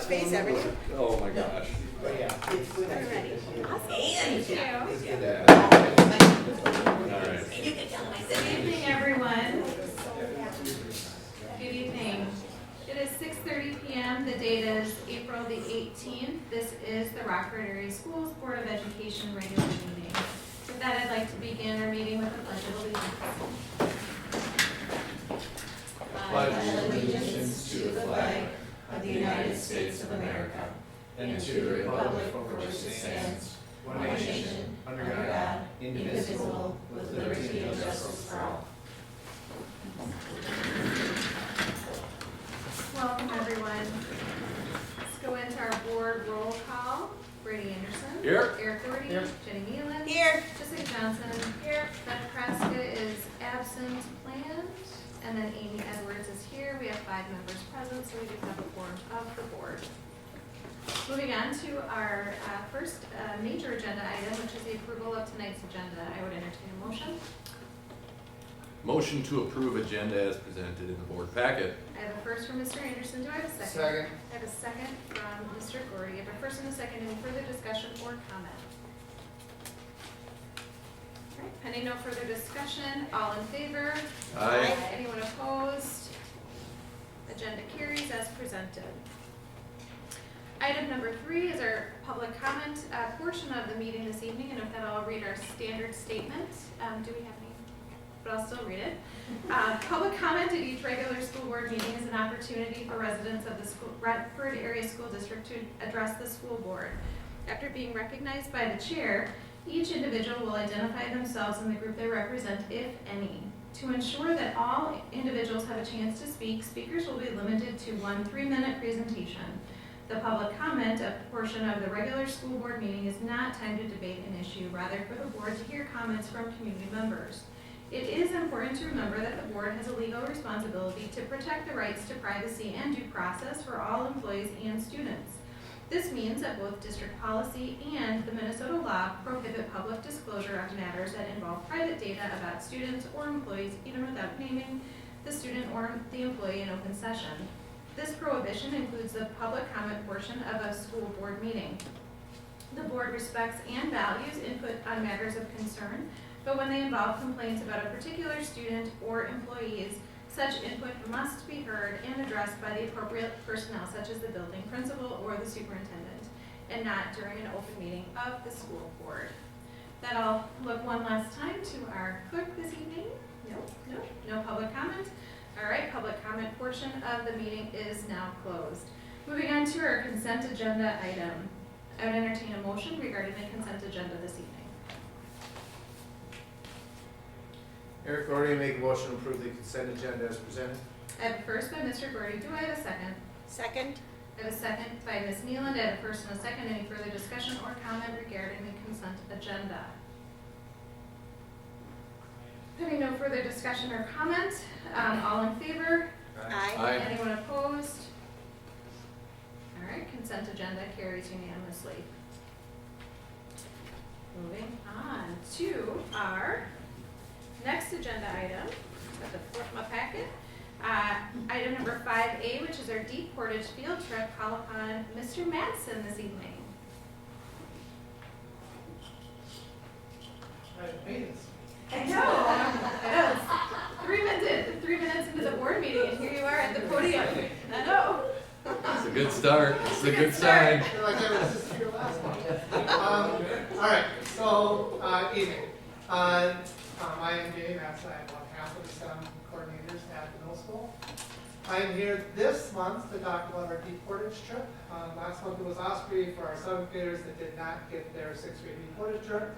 space, haven't you? Oh my gosh. But yeah, it's good. We're ready. Awesome. Thank you. It's good. All right. You can tell them I said Good evening, everyone. Good evening. It is 6:30 p.m. The date is April the 18th. This is the Rockford Area Schools Board of Education regular meeting. With that, I'd like to begin our meeting with the Pledge of Allegiance. Pledge allegiance to the flag of the United States of America and to the republic for which it stands, one nation, under God, indivisible, with liberty and justice for all. Welcome, everyone. Let's go into our board roll call. Brady Anderson. Here. Eric Doherty. Here. Jenny Nealon. Here. Jessica Johnson. Here. Beth Kraska is absent, planned. And then Amy Edwards is here. We have 5 members present, so we do have a quorum of the board. Moving on to our first major agenda item, which is the approval of tonight's agenda. I would entertain a motion. Motion to approve agenda as presented in the board packet. I have a first from Mr. Anderson. Do I have a second? Second. I have a second from Mr. Gordy. I have a first and a second. Any further discussion or comment? All right, pending no further discussion, all in favor? Aye. Anyone opposed? Agenda carries as presented. Item number 3 is our public comment portion of the meeting this evening, and with that I'll read our standard statement. Do we have any? But I'll still read it. Public comment at each regular school board meeting is an opportunity for residents of the Rockford Area School District to address the school board. After being recognized by the chair, each individual will identify themselves and the group they represent, if any. To ensure that all individuals have a chance to speak, speakers will be limited to one 3-minute presentation. The public comment portion of the regular school board meeting is not timed to debate an issue, rather for the board to hear comments from community members. It is important to remember that the board has a legal responsibility to protect the rights to privacy and due process for all employees and students. This means that both district policy and the Minnesota law prohibit public disclosure of matters that involve private data about students or employees, even without naming the student or the employee in open session. This prohibition includes the public comment portion of a school board meeting. The board respects and values input on matters of concern, but when they involve complaints about a particular student or employees, such input must be heard and addressed by the appropriate personnel, such as the building principal or the superintendent, and not during an open meeting of the school board. That I'll look one last time to our clerk this evening. No public comment. All right, public comment portion of the meeting is now closed. Moving on to our consent agenda item. I would entertain a motion regarding the consent agenda this evening. Eric Gordy, make a motion to approve the consent agenda as presented. I have a first by Mr. Gordy. Do I have a second? Second. I have a second by Ms. Nealon. I have a first and a second. Any further discussion or comment regarding the consent agenda? Having no further discussion or comment, all in favor? Aye. Aye. Anyone opposed? All right, consent agenda carries unanimously. Moving on to our next agenda item at the fourth of my packet. Item number 5A, which is our Deep Portage field trip. Call upon Mr. Madsen this evening. I know. It's 3 minutes into the board meeting, and here you are at the podium. I know. It's a good start. It's a good sign. All right, so evening. I am Dave. I'm about half of the STEM coordinators at the middle school. I am here this month to talk about our Deep Portage trip. Last month it was Osprey for our 7th graders that did not get their 6th grade Deep Portage trip.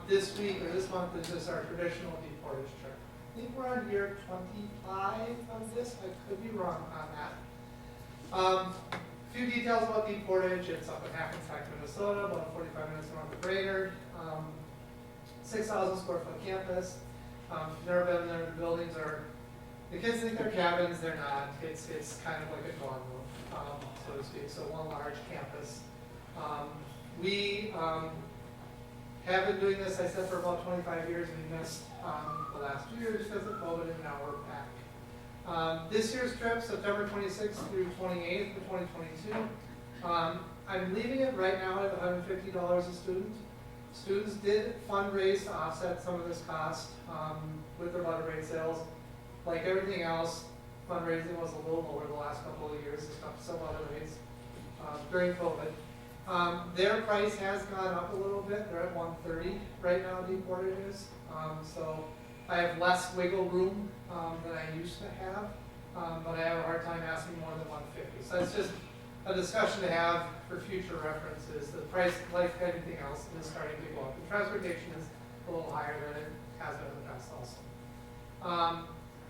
This week or this month is just our traditional Deep Portage trip. I think we're on year 25 of this. I could be wrong on that. A few details about Deep Portage. It's up in Hackensack, Minnesota, about 45 minutes north of Brainerd. 6,000 square foot campus. Never been there. The buildings are, the kids think they're cabins. They're not. It's kind of like a dorm room, so to speak. So one large campus. We have been doing this, I said, for about 25 years. We missed the last 2 years because of COVID, and now we're back. This year's trip, September 26th through 28th for 2022. I'm leaving it right now at $150 a student. Students did fundraise to offset some of this cost with their butter braid sales. Like everything else, fundraising was a little lower the last couple of years. It's tough to sell butter braids during COVID. Their price has gone up a little bit. They're at $130 right now, Portage is. So I have less wiggle room than I used to have, but I have a hard time asking more than $150. So it's just a discussion to have for future references. The price, like everything else, is starting to go up. The transportation is a little higher than it has been in the past also.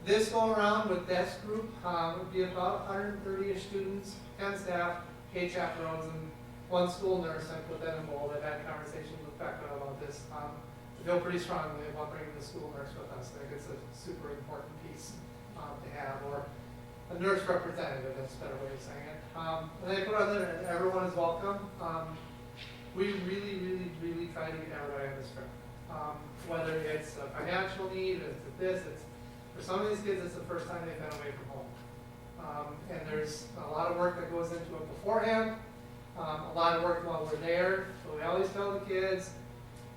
This go around with this group would be about 130-ish students, 10 staff, 8 chaperones, and 1 school nurse. I put that in bold. I've had conversations with Becca about this. I feel pretty strongly about bringing the school nurse with us. I think it's a super important piece to have, or a nurse representative, that's a better way of saying it. And I put on there, everyone is welcome. We really try to get everybody on this trip. Whether it's a financial need, it's for some of these kids, it's the first time they've been away from home. And there's a lot of work that goes into it beforehand, a lot of work while we're there. So we always tell the kids,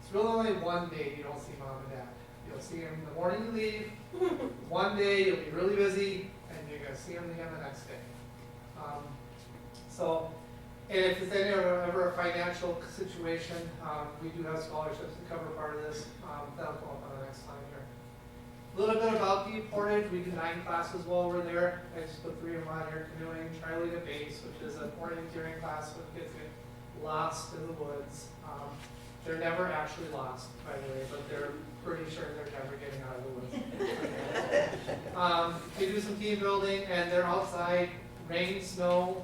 it's really only one day you don't see mom and dad. You'll see them the morning you leave, one day you'll be really busy, and you're going to see them again the next day. And if it's ever a financial situation, we do have scholarships to cover part of this. That'll come up on the next slide here. A little bit about Portage. We do 9 classes while we're there. I just put 3 of them on here: canoeing, Charlie to base, which is an orienteering class when kids get lost in the woods. They're never actually lost, by the way, but they're pretty sure they're never getting out of the woods. We do some team building, and they're outside, rain, snow,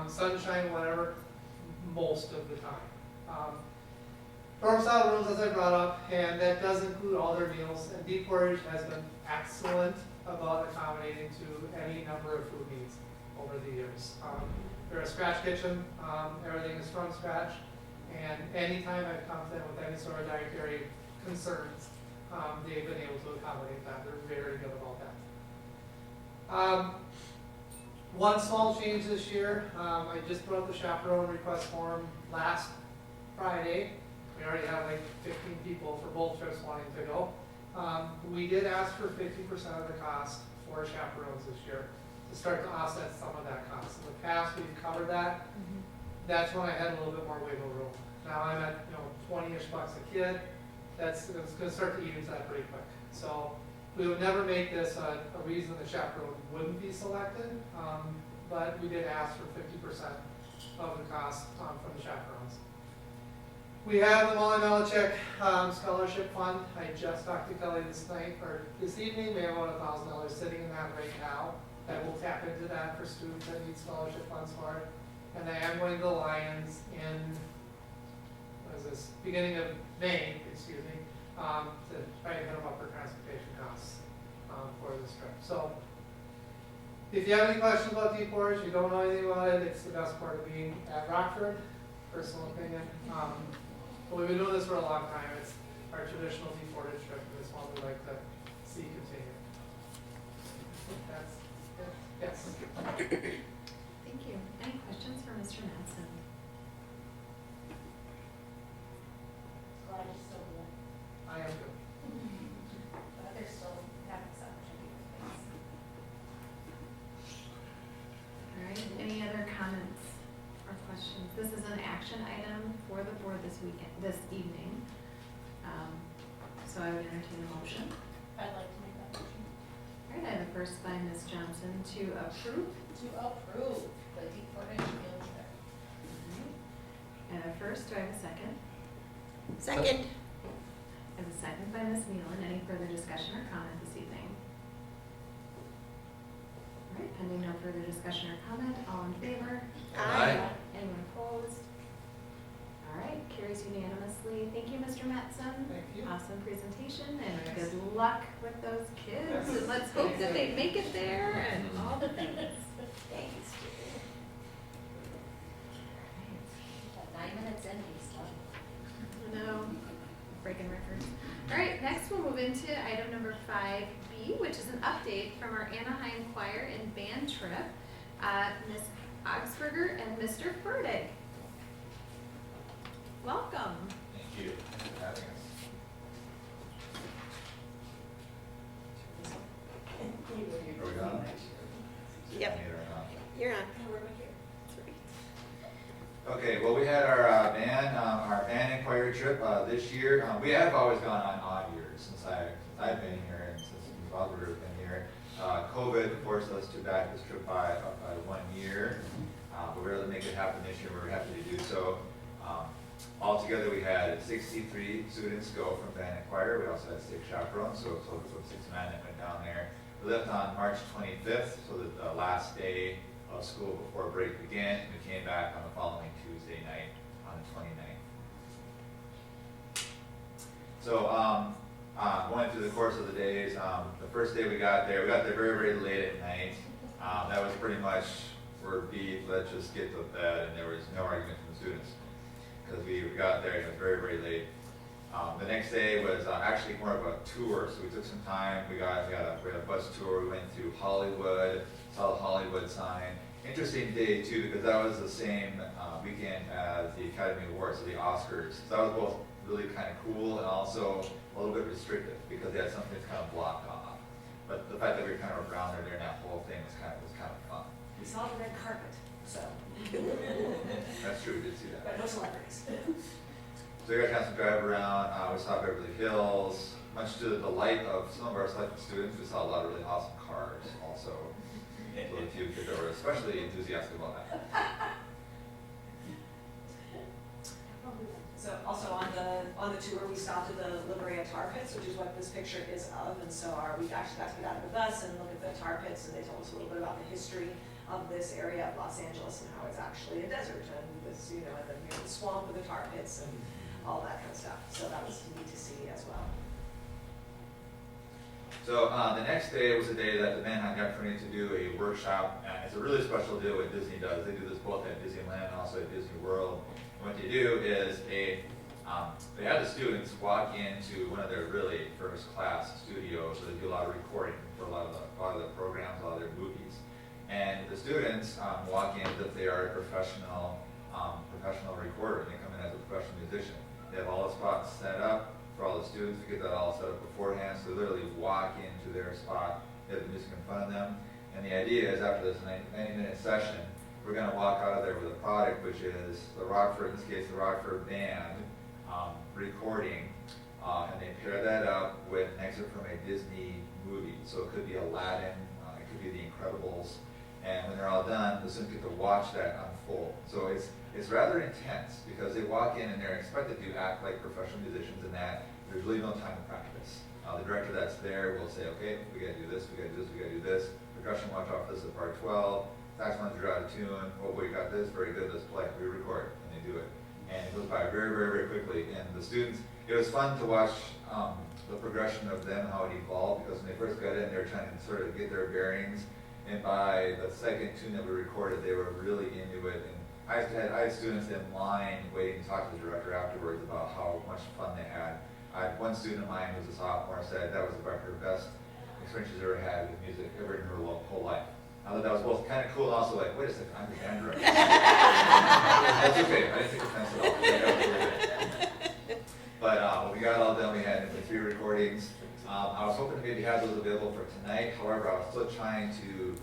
sunshine, whatever, most of the time. Dorm style rooms, as I brought up, and that does include all their meals. And Portage has been excellent about accommodating to any number of food needs over the years. They're a scratch kitchen. Everything is from scratch. And anytime I've come to them with any sort of dietary concerns, they've been able to accommodate that. They're very good about that. One small change this year, I just put out the chaperone request form last Friday. We already have like 15 people for both trips wanting to go. We did ask for 50% of the cost for chaperones this year to start to offset some of that cost. In the past, we've covered that. That's when I had a little bit more wiggle room. Now I'm at 20-ish bucks a kid. It's going to start to eat into that pretty quick. So we would never make this a reason the chaperone wouldn't be selected, but we did ask for 50% of the cost from the chaperones. We have the Molly Melichek Scholarship Fund. I just talked to Kelly this evening. We have about $1,000 sitting in that right now. That will tap into that for students that need scholarship funds for it. And I am going to the Lions in, beginning of May, to try to get them up for transportation costs for this trip. So, if you have any questions about Portage, you don't know anything about it, it's the best part of being at Rockford, personal opinion. But we've been doing this for a long time. It's our traditional Portage trip, and it's one we like to see continue. That's it. Yes. Thank you. Any questions for Mr. Madsen? Glad you're still here. I am good. But others still have this opportunity to face. All right, any other comments or questions? This is an action item for the board this evening. So I would entertain a motion. I'd like to make that motion. All right, I have a first by Ms. Johnson to approve. To approve the Portage field trip. All right. I have a first, do I have a second? Second. I have a second by Ms. Nealon. Any further discussion or comment this evening? All right, pending no further discussion or comment, all in favor? Aye. Anyone opposed? All right, carries unanimously. Thank you, Mr. Matson. Thank you. Awesome presentation and good luck with those kids. And let's hope that they make it there and all the things. Thanks. At 9 minutes in, he's done. No, breaking records. All right, next we'll move into item number 5B, which which is an update from our Anaheim Choir and Band trip. Ms. Augsburger and Mr. Ferdig. Welcome. Thank you for having us. Are we on? Yep. Or not? You're on. Okay, well, we had our band and choir trip this year. We have always gone on odd years since I've been here and since Ms. Augsburger has been here. COVID forced us to back this trip by 1 year, but we were able to make it happen this year. We were happy to do so. Altogether, we had 63 students go from band and choir. We also had 6 chaperones, so it was 6 men that went down there. We left on March 25th, so the last day of school before break began. We came back on the following Tuesday night, on the 29th. So, going through the course of the days, the first day we got there very, very late at night. That was pretty much, we're beat, let's just get to bed, and there was no argument from the students. Because we got there and it was very, very late. The next day was actually more of a tour, so we took some time. We had a bus tour. We went through Hollywood, saw the Hollywood sign. Interesting day too, because that was the same weekend as the Academy Awards, so the Oscars. So that was both really kind of cool and also a little bit restrictive because they had something that's kind of blocked off. But the fact that we were kind of around there during that whole thing was kind of fun. We saw the red carpet, so. That's true, we did see that. But no celebrities. So we got a chance to drive around. We saw Beverly Hills. Much to the delight of some of our selected students, we saw a lot of really awesome cars also. So a few kids that were especially enthusiastic about that. So also on the tour, we stopped at the La Brea Tar Pits, which is what this picture is of. And so we actually got to get out of the bus and look at the tar pits, and they told us a little bit about the history of this area of Los Angeles and how it's actually a desert, and this, and then the swamp with the tar pits and all that kind of stuff. So that was neat to see as well. So the next day was the day that the band had the opportunity to do a workshop, and it's a really special deal what Disney does. They do this both at Disneyland and also at Disney World. And what they do is they have the students walk into one of their really first class studios, so they do a lot of recording for a lot of the programs, a lot of their movies. And the students walk in as if they are a professional recorder, and they come in as a professional musician. They have all the spots set up for all the students to get that all set up beforehand, so they literally walk into their spot, they have the music in front of them, and the idea is after this 90-minute session, we're going to walk out of there with a product, which is the Rockford, in this case, the Rockford band recording, and they pair that up with an excerpt from a Disney movie, so it could be Aladdin, it could be The Incredibles, and when they're all done, the students get to watch that unfold. So it's rather intense because they walk in and they're expected to act like professional musicians, and that there's really no time to practice. The director that's there will say, okay, we gotta do this, we gotta do this, we gotta do this. Percussion, watch off this at part 12. Saxophones are out of tune. Oh, we got this, very good, let's play. We record, and they do it. And it goes by very, very, very quickly. And the students, it was fun to watch the progression of them, how it evolved, because when they first got in, they were trying to sort of get their bearings. And by the second tune that we recorded, they were really into it. And I had students in line waiting to talk to the director afterwards about how much fun they had. I had one student of mine who was a sophomore said that was about her best experience she's ever had with music ever in her whole life. I thought that was both kind of cool and also like, wait a second, I'm the band director. That's okay, I didn't take offense at all. But when we got it all done, we had 3 recordings. I was hoping to maybe have those available for tonight. However, I was still trying to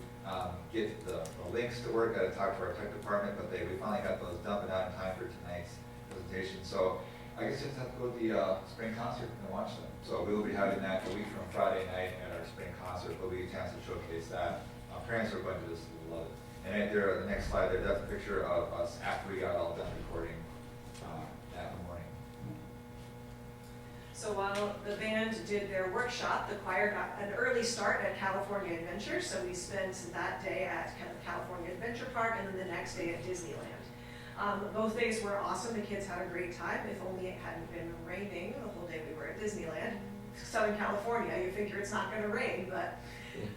get the links to work. I had to talk to our tech department, but we finally got those done, but not in time for tonight's presentation. So I guess you just have to go to the spring concert and watch them. So we will be having that a week from Friday night at our spring concert. There'll be a chance to showcase that. Parents are going to just love it. And right there, the next slide there, that's a picture of us after we got all done recording that morning. So while the band did their workshop, the choir got an early start at California Adventure. So we spent that day at California Adventure Park and then the next day at Disneyland. Both days were awesome. The kids had a great time. If only it hadn't been raining the whole day we were at Disneyland. Southern California, you figure it's not going to rain, but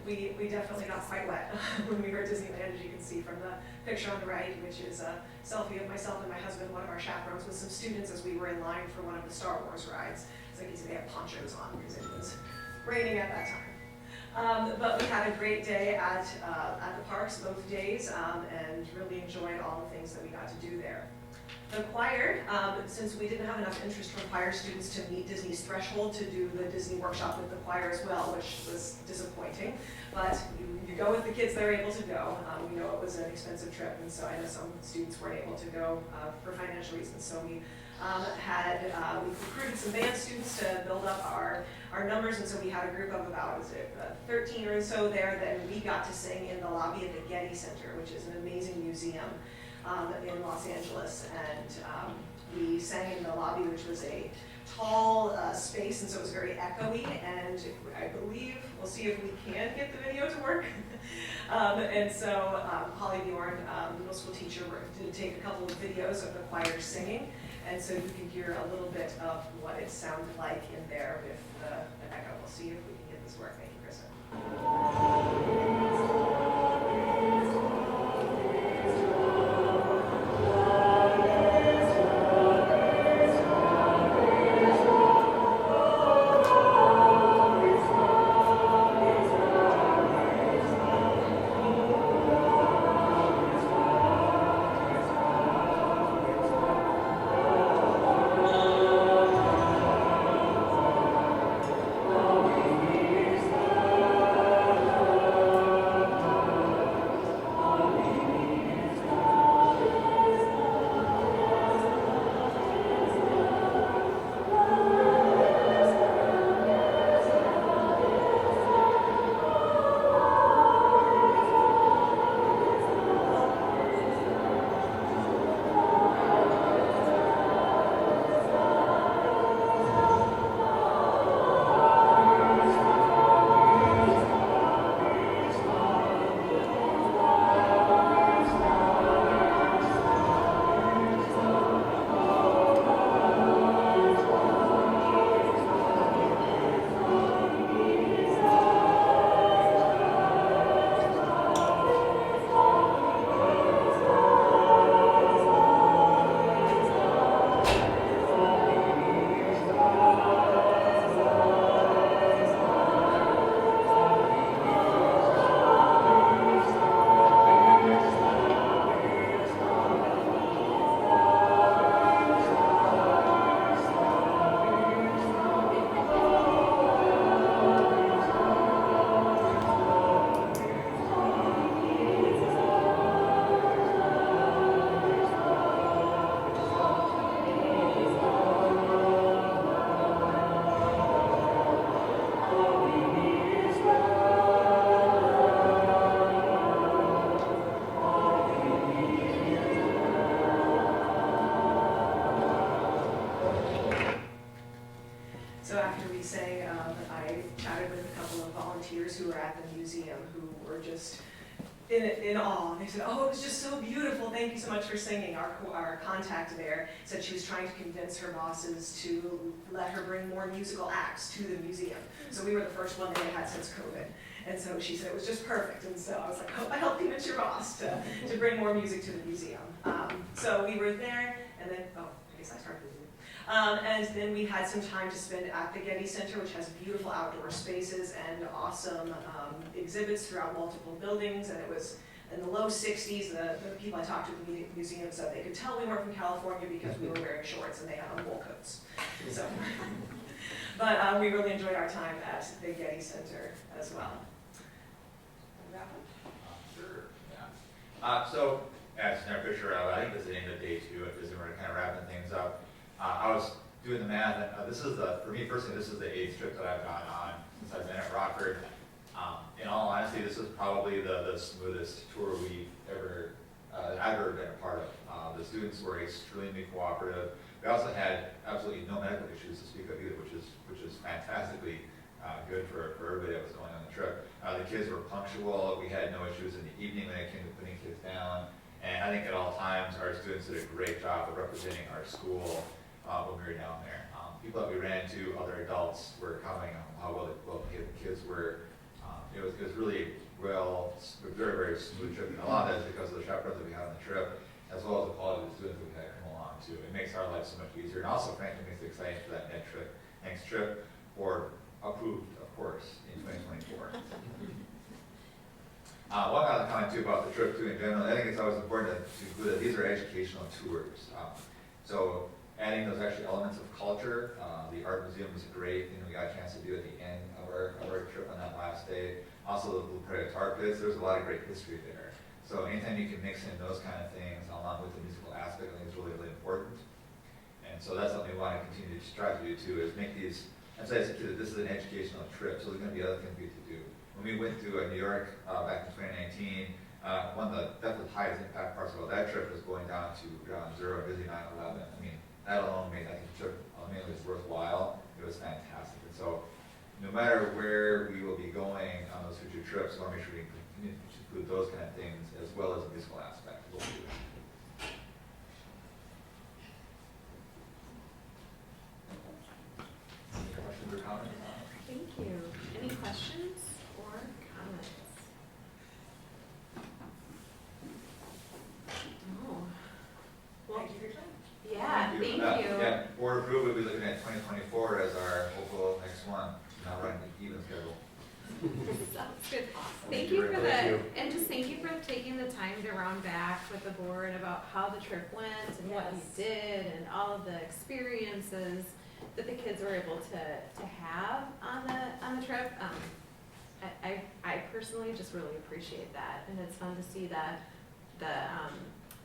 we definitely got quite wet when we were at Disneyland, as you can see from the picture on the right, which is a selfie of myself and my husband, one of our chaperones, with some students as we were in line for one of the Star Wars rides. So you can see they had ponchos on because it was raining at that time. But we had a great day at the parks both days, and really enjoyed all the things that we got to do there. The choir, since we didn't have enough interest from choir students to meet Disney's threshold to do the Disney workshop with the choir as well, which was disappointing. But you go with the kids that are able to go. We know it was an expensive trip, and so I know some students weren't able to go for financial reasons. So we we recruited some band students to build up our numbers, and so we had a group of about 13 or so there. Then we got to sing in the lobby of the Getty Center, which is an amazing museum in Los Angeles, and we sang in the lobby, which was a tall space, and so it was very echoey, and I believe, we'll see if we can get the video to work. And so Holly Bjorn, middle school teacher, did take a couple of videos of the choir singing, and so you can hear a little bit of what it sounded like in there with the echo. We'll see if we can get this work. Thank you, Kristen. So after we sang, I chatted with a couple of volunteers who were at the museum who were just in awe. They said, "Oh, it was just so beautiful. Thank you so much for singing." Our contact there said she was trying to convince her bosses to let her bring more musical acts to the museum. So we were the first one they had since COVID. And so she said it was just perfect. And so I was like, "Hope I helped convince your boss to bring more music to the museum." So we were there, and then, I guess I started with you. And then we had some time to spend at the Getty Center, which has beautiful outdoor spaces and awesome exhibits throughout multiple buildings. And it was in the low 60s. The people I talked to at the museum said they could tell we weren't from California because we were wearing shorts and they had on wool coats. So, but we really enjoyed our time at the Getty Center as well. Wrap up? Sure, yeah. So, as Senator Fisher, I think this is the end of day 2 at Disney. We're kind of wrapping things up. I was doing the math, and for me personally, this is the 8th trip that I've gone on since I've been at Rockford. In all honesty, this is probably the smoothest tour I've ever been a part of. The students were extremely cooperative. We also had absolutely no medical issues to speak of either, which is fantastically good for everybody that was going on the trip. The kids were punctual. We had no issues in the evening when it came to putting kids down. And I think at all times, our students did a great job of representing our school when we were down there. People that we ran into, other adults, were commenting on how well the kids were. It was really very, very smooth trip. And a lot of that is because of the chaperones that we had on the trip, as well as the quality of the students that we had come along too. It makes our life so much easier, and also frankly makes it exciting for that next trip. Board approved, of course, in 2024. One other comment too about the trip too in general, I think it's always important to include that these are educational tours. So adding those extra elements of culture, the art museum was great, we got a chance to do at the end of our trip on that last day. Also the Blue Prairie Tar Pits, there's a lot of great history there. So anytime you can mix in those kind of things along with the musical aspect, I think is really, really important. And so that's something we want to continue to strive to do too, is make these, emphasize to that this is an educational trip, so there's going to be other things we have to do. When we went to New York back in 2019, one of the definitely highest impact parts about that trip was going down to Ground Zero and visiting 9/11. I mean, that alone made that trip was worthwhile. It was fantastic. And so no matter where we will be going on those future trips, we want to make sure we continue to include those kind of things as well as the musical aspect of what we do. Any questions or comments? Thank you. Any questions or comments? No. Well, Thank you for your time. yeah, thank you. Yeah, board approved, we'll be looking at 2024 as our hopeful next one, now running the even schedule. Sounds good. Thank Thank you you for very much. the, and just thank you for taking the time to round back with the board about how the trip went and what you did and all of the experiences that the kids were able to have on the trip. I personally just really appreciate that, and it's fun to see the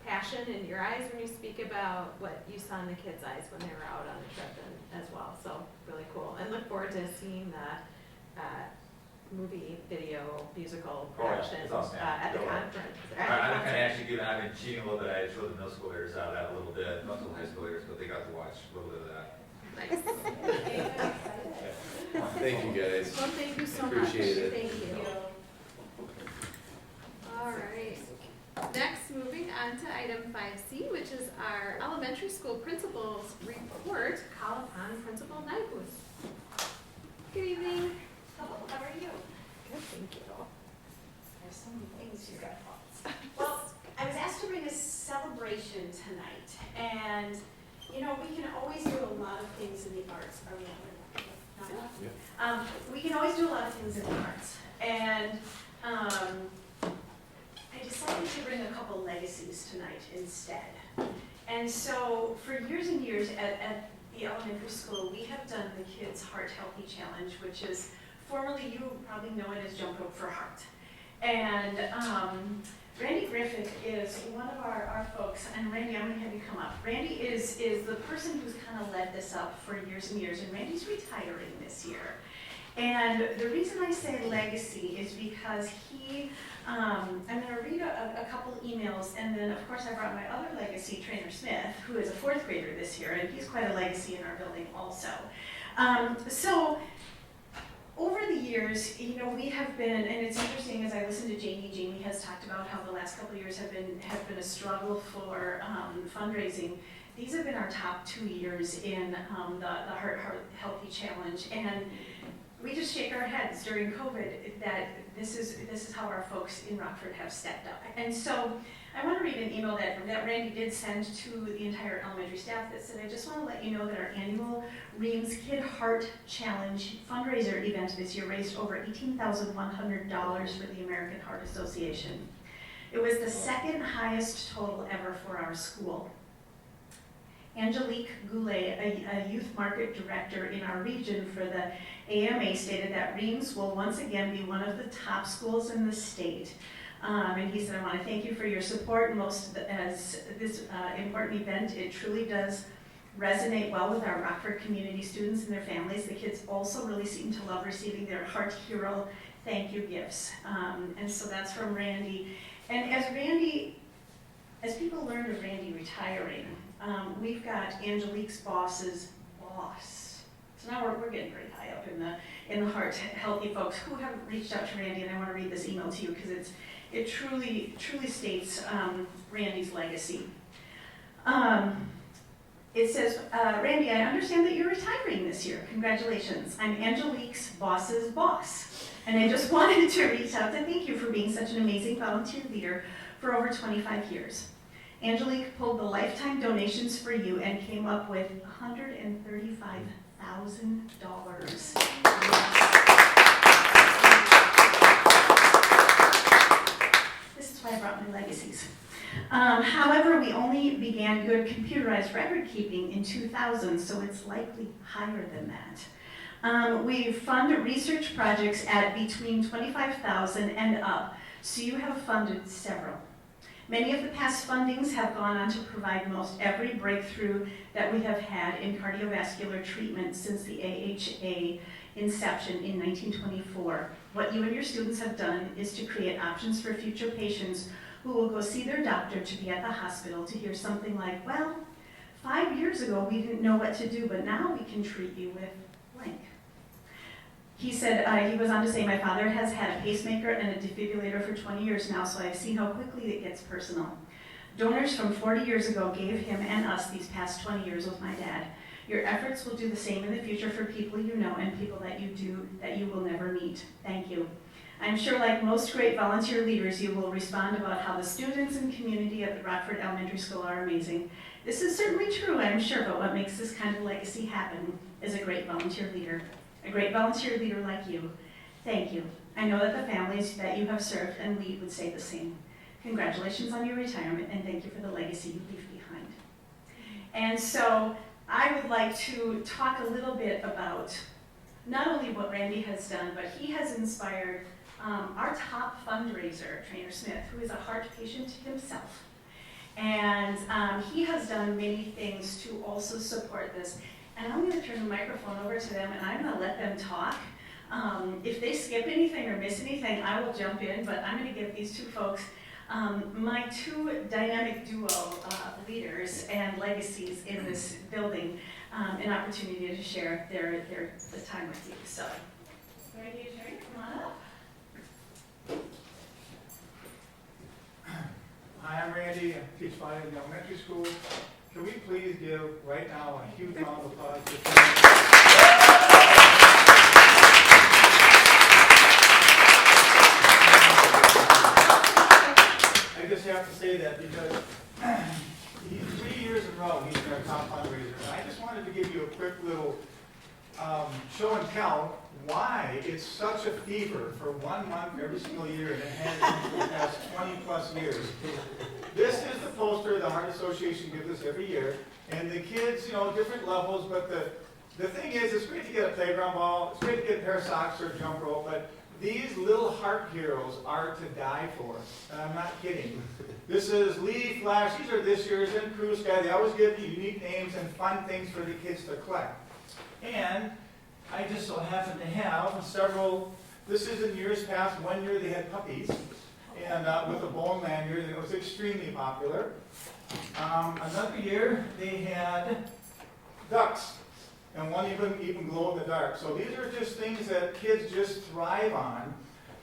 passion in your eyes when you speak about what you saw in the kids' eyes when they were out on the trip and as well. So really cool, and look forward to seeing the movie, video, musical production it's awesome. at the conference. I've been actually I've been cheating a little bit. I showed the middle schoolers out of that a little bit, not the high schoolers, but they got to watch a little bit of that. Nice. Thank you, guys. Well, thank you so much. Appreciate it. Thank you. All right. Next, moving on to item 5C, which is our elementary school principal's report. Call upon Principal Nykus. Good evening. Hello, how are you? Good, thank you. There's so many things you've got thoughts. Well, I was asked to bring a celebration tonight, and we can always do a lot of things in the arts. Are we not? Yeah. We can always do a lot of things in the arts, and I decided to bring a couple legacies tonight instead. And so, for years and years at the elementary school, we have done the Kids Heart Healthy Challenge, which is formerly, you probably know it as Jump Rope for Heart. And Randy Griffith is one of our folks, and Randy, I'm gonna have you come up. Randy is the person who's kind of led this up for years and years, and Randy's retiring this year. And the reason I say legacy is because I'm gonna read a couple emails, and then of course I brought my other legacy, Trainer Smith, who is a 4th grader this year, and he's quite a legacy in our building also. So over the years, we have been, and it's interesting as I listen to Jamie has talked about how the last couple of years have been a struggle for fundraising. These have been our top 2 years in the Heart Healthy Challenge, and we just shake our heads during COVID that this is how our folks in Rockford have stepped up. And so I want to read an email that Randy did send to the entire elementary staff that said, I just want to let you know that our annual Reams Kid Heart Challenge fundraiser event this year raised over $18,100 for the American Heart Association. It was the 2nd highest total ever for our school. Angelique Goulet, a youth market director in our region for the AMA, stated that Reams will once again be one of the top schools in the state. And he said, I want to thank you for your support. As this important event, it truly does resonate well with our Rockford community students and their families. The kids also really seem to love receiving their Heart Hero thank you gifts. And so that's from Randy. And as people learned of Randy retiring, we've got Angelique's boss's boss. So now we're getting pretty high up in the Heart Healthy folks who have reached out to Randy, and I want to read this email to you because it truly states Randy's legacy. It says, Randy, I understand that you're retiring this year. Congratulations. I'm Angelique's boss's boss, and I just wanted to reach out to thank you for being such an amazing volunteer leader for over 25 years. Angelique pulled the lifetime donations for you and came up with $135,000. I brought my legacies. However, we only began good computerized record keeping in 2000, so it's likely higher than that. We fund research projects at between $25,000 and up, so you have funded several. Many of the past fundings have gone on to provide most every breakthrough that we have had in cardiovascular treatment since the AHA inception in 1924. What you and your students have done is to create options for future patients who will go see their doctor to be at the hospital to hear something like, well, 5 years ago we didn't know what to do, but now we can treat you with blank. He said, he goes on to say, my father has had a pacemaker and a defibrillator for 20 years now, so I've seen how quickly it gets personal. Donors from 40 years ago gave him and us these past 20 years with my dad. Your efforts will do the same in the future for people you know and people that you will never meet. Thank you. I'm sure like most great volunteer leaders, you will respond about how the students and community at the Rockford Elementary School are amazing. This is certainly true, I'm sure, but what makes this kind of legacy happen is a great volunteer leader. A great volunteer leader like you. Thank you. I know that the families that you have served and lead would say the same. Congratulations on your retirement, and thank you for the legacy you leave behind. And so I would like to talk a little bit about not only what Randy has done, but he has inspired our top fundraiser, Trainer Smith, who is a heart patient himself. And he has done many things to also support this. And I'm going to turn the microphone over to them, and I'm going to let them talk. If they skip anything or miss anything, I will jump in, but I'm going to give these two folks, my two dynamic duo leaders and legacies in this building, an opportunity to share the time with you. So, Randy and Sherry, come on up. Hi, I'm Randy. I teach flying in elementary school. Can we please give right now a huge round of applause to I just have to say that because he's 3 years in a row he's been our top fundraiser. And I just wanted to give you a quick little show and tell why it's such a fever for 1 month every single year, and it has been for the past 20 plus years. This is the poster the Heart Association gives us every year, and the kids, different levels, but the thing is, it's great to get a playground ball, it's great to get a pair of socks or a jump rope, but these little heart heroes are to die for, and I'm not kidding. This is Lee, Flash, these are this year's, and Crew Sky. They always give you unique names and fun things for the kids to collect. And I just so happen to have several, this is in years past. 1 year they had puppies, and with a bone lanyard, and it was extremely popular. Another year they had ducks, and one even glow in the dark. So these are just things that kids just thrive on.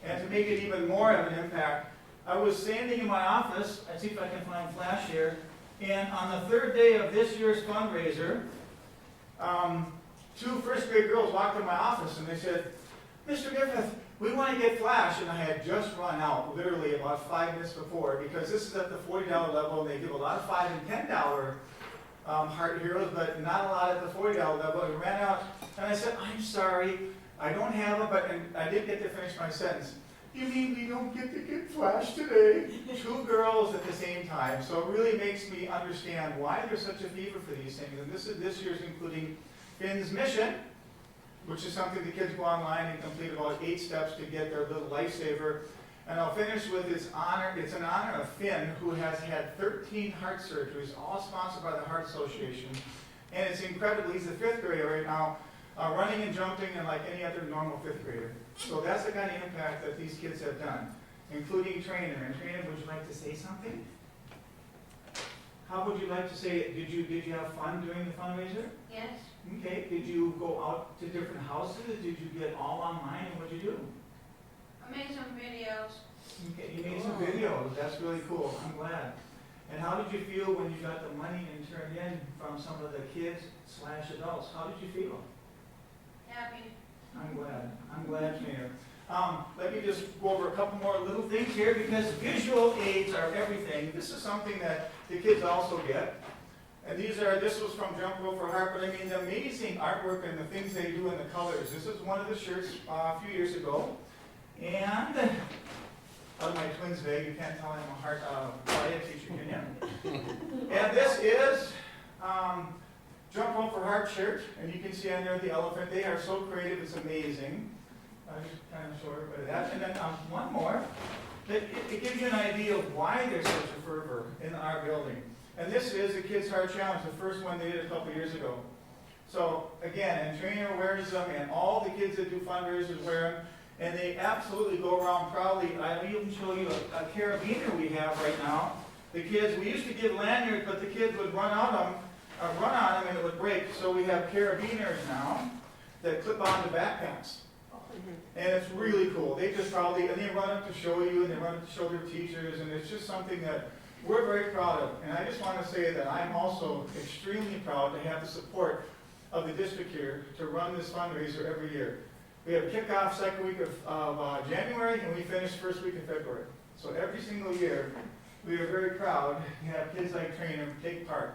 And to make it even more of an impact, I was standing in my office, let's see if I can find Flash here, and on the third day of this year's fundraiser, two first grade girls walked in my office and they said, Mr. Griffith, we want to get Flash. And I had just run out, literally about 5 minutes before, because this is at the $40 level, and they give a lot of $5 and $10 heart heroes, but not a lot at the $40 level. I ran out, and I said, I'm sorry, I don't have it, but, and I didn't get to finish my sentence. You mean we don't get to get Flash today? Two girls at the same time. So it really makes me understand why there's such a fever for these things. And this is this year's including Finn's mission, which is something the kids go online and complete about 8 steps to get their little lifesaver. And I'll finish with his honor. It's in honor of Finn, who has had 13 heart surgeries, all sponsored by the Heart Association. And it's incredible. He's a 5th grader right now, running and jumping and like any other normal 5th grader. So that's the kind of impact that these kids have done, including Trainer. And Trainer, would you like to say something? How would you like to say it? Did you have fun doing the fundraiser? Yes. Okay. Did you go out to different houses? Did you get all online? And what did you do? I made some videos. Okay, you made some videos. That's really cool. I'm glad. And how did you feel when you got the money and turned in from some of the kids / adults? How did you feel? Happy. I'm glad, Trainer. Let me just go over a couple more little things here, because visual aids are everything. This is something that the kids also get. And this was from Jump Rope for Heart, but I mean the amazing artwork and the things they do in the colors. This is one of the shirts a few years ago. And Out of my twins bag, you can't tell I'm a quiet teacher, can you? And this is Jump Rope for Heart shirt, and you can see on there the elephant. They are so creative, it's amazing. I'll just kind of show everybody that. And then one more. It gives you an idea of why there's such a fervor in our building. And this is the Kids Heart Challenge, the first one they did a couple years ago. So again, and trainer wears them, and all the kids that do fundraisers wear them, and they absolutely go around proudly. I'll even show you a carabiner we have right now. The kids, we used to give lanyards, but the kids would run on them, and it would break. So we have carabiners now that clip onto backpacks. And it's really cool. They just proudly, and they run up to show you, and they run up to show their teachers, and it's just something that we're very proud of. And I just want to say that I'm also extremely proud to have the support of the district here to run this fundraiser every year. We have kickoff second week of January, and we finish first week of February. So every single year, we are very proud to have kids like Trainer take part.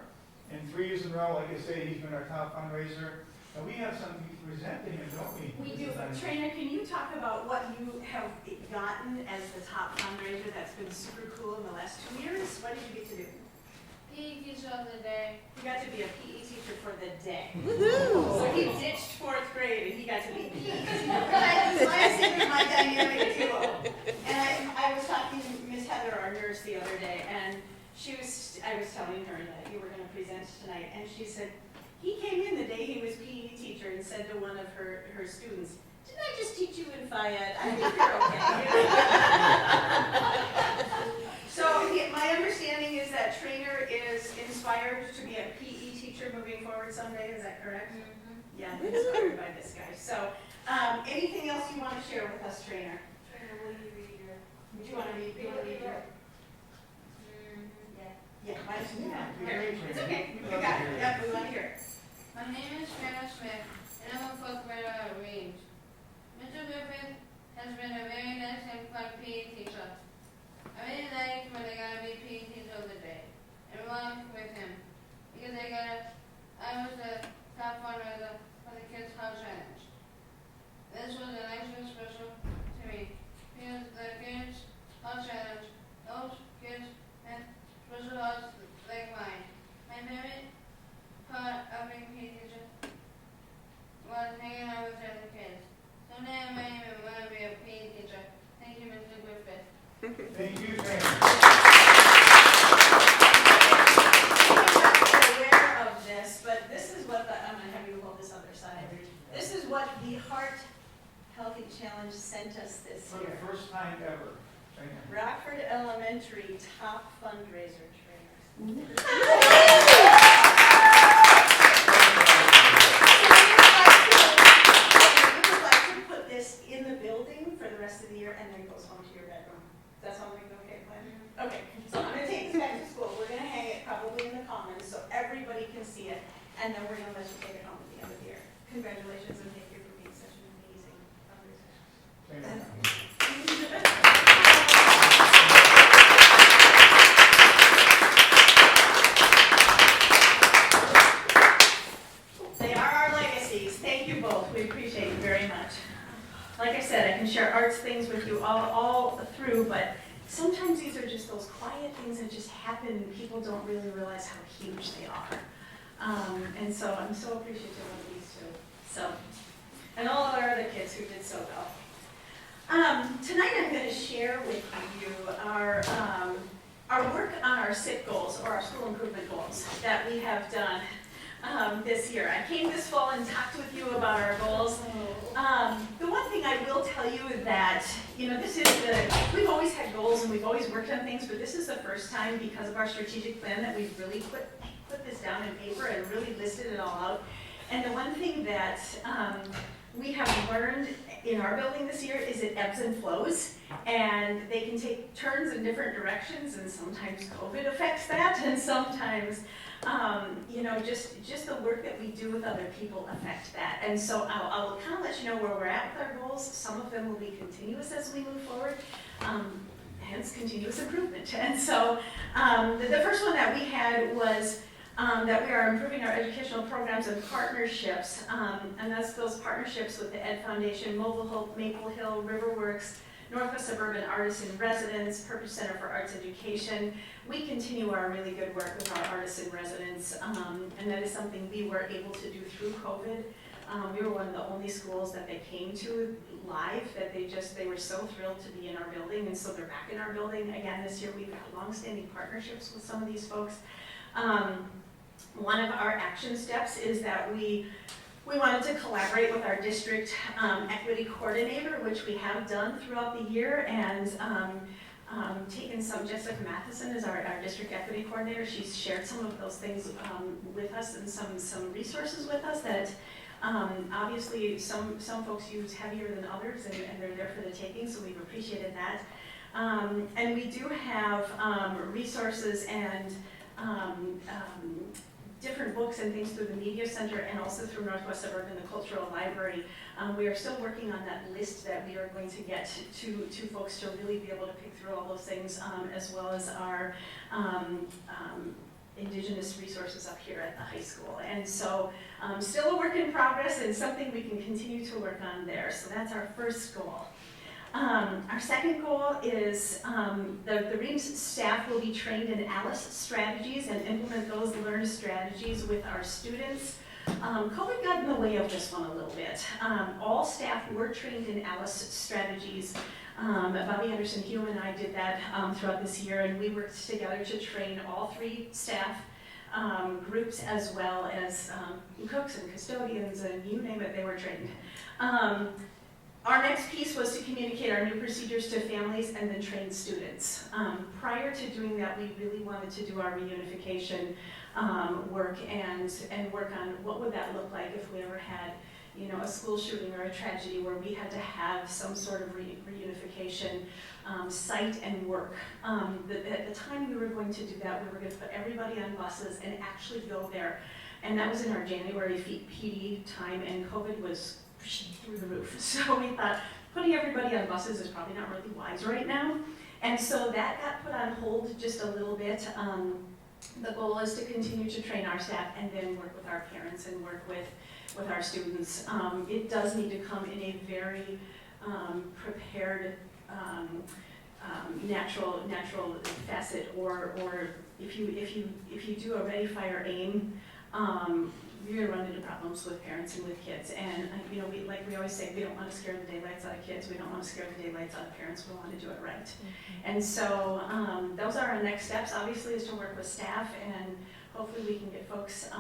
And 3 years in a row, like I say, he's been our top fundraiser. And we have something to present to him, don't we? We do. Trainer, can you talk about what you have gotten as the top fundraiser that's been super cool in the last 2 years? What did you get to do? PE teacher of the day. You got to be a PE teacher for the day. So he ditched 4th grade and he got to be a PE teacher. That was my secret, my dynamic duo. And I was talking to Miss Heather, our nurse, the other day, and I was telling her that you were going to present tonight, and she said, he came in the day he was PE teacher and said to one of her students, didn't I just teach you in Fayette? I think you're okay. So my understanding is that Trainer is inspired to be a PE teacher moving forward someday, is that correct? Mm-hmm. Yeah, inspired by this guy. So anything else you want to share with us, Trainer? Trainer, will you read your? Do you want to read your? Yeah. Yeah, why don't you do that? Here, it's okay, you got it. Yep, we want to hear it. My name is Trainer Smith, and I'm a 4th grader at Range. Mr. Griffith has been a very nice and fun PE teacher. I really liked when I got to be PE teacher of the day and run with him because I was the top fundraiser for the Kids Heart Challenge. This was an extra special to me because the Kids Heart Challenge, those kids had special hearts like mine. My favorite part of being PE teacher was hanging out with other kids. Someday I might even want to be a PE teacher. Thank you, Mr. Griffith. Thank you, Trainer. I'm aware of this, but this is what I'm going to have you hold this other side. This is what the Heart Healthy Challenge sent us this For year. the first time ever. Trainer. Rockford Elementary top fundraiser trainers. We would like to put this in the building for the rest of the year and then it goes home to your bedroom. Does that sound like an okay plan? Okay, so I'm going to take this back to school. We're going to hang it probably in the commons so everybody can see it, and then we're going to let you take it home at the end of the year. Congratulations and thank you for being such an amazing fundraiser. Trainer. They are our legacies. Thank you both. We appreciate you very much. Like I said, I can share arts things with you all through, but sometimes these are just those quiet things that just happen and people don't really realize how huge they are. And so I'm so appreciative of these two. So, and all of our other kids who did so well. Tonight I'm going to share with you our work on our SIP goals, or our school improvement goals, that we have done this year. I came this fall and talked with you about our goals. The one thing I will tell you is that, we've always had goals and we've always worked on things, but this is the first time because of our strategic plan that we've really put this down in paper and really listed it all out. And the one thing that we have learned in our building this year is it ebbs and flows, and they can take turns in different directions, and sometimes COVID affects that, and sometimes just the work that we do with other people affect that. And so I'll kind of let you know where we're at with our goals. Some of them will be continuous as we move forward, hence continuous improvement. And so the first one that we had was that we are improving our educational programs and partnerships, and that's those partnerships with the Ed Foundation, Mobile Hope, Maple Hill, Riverworks, Northwest Suburban Artists in Residence, Purpose Center for Arts Education. We continue our really good work with our artists in residence, and that is something we were able to do through COVID. We were one of the only schools that they came to live, that they were so thrilled to be in our building, and so they're back in our building again this year. We've got longstanding partnerships with some of these folks. One of our action steps is that we wanted to collaborate with our district equity coordinator, which we have done throughout the year, and taken some, Jessica Matheson is our district equity coordinator. She's shared some of those things with us and some resources with us that obviously some folks use heavier than others, and they're there for the taking, so we've appreciated that. And we do have resources and different books and things through the Media Center and also through Northwest Suburban, the Cultural Library. We are still working on that list that we are going to get to folks to really be able to pick through all those things, as well as our Indigenous resources up here at the high school. And so still a work in progress and something we can continue to work on there. So that's our first goal. Our second goal is the Reams staff will be trained in ALICE strategies and implement those learned strategies with our students. COVID got in the way of this one a little bit. All staff were trained in ALICE strategies. Bobby Anderson-Hume and I did that throughout this year, and we worked together to train all 3 staff groups, as well as cooks and custodians, and you name it, they were trained. Our next piece was to communicate our new procedures to families and then train students. Prior to doing that, we really wanted to do our reunification work and work on what would that look like if we ever had, you know, a school shooting or a tragedy where we had to have some sort of reunification site and work. At the time we were going to do that, we were going to put everybody on buses and actually go there. And that was in our January PD time, and COVID was through the roof. So we thought putting everybody on buses is probably not really wise right now. And so that got put on hold just a little bit. The goal is to continue to train our staff and then work with our parents and work with our students. It does need to come in a very prepared, natural facet, or if you do a ready, fire, aim, you're gonna run into problems with parents and with kids. And you know, we always say, we don't want to scare the daylights out of kids. We don't want to scare the daylights out of parents. We want to do it right. Mm-hmm. And so those are our next steps. Obviously, is to work with staff, and hopefully we can get folks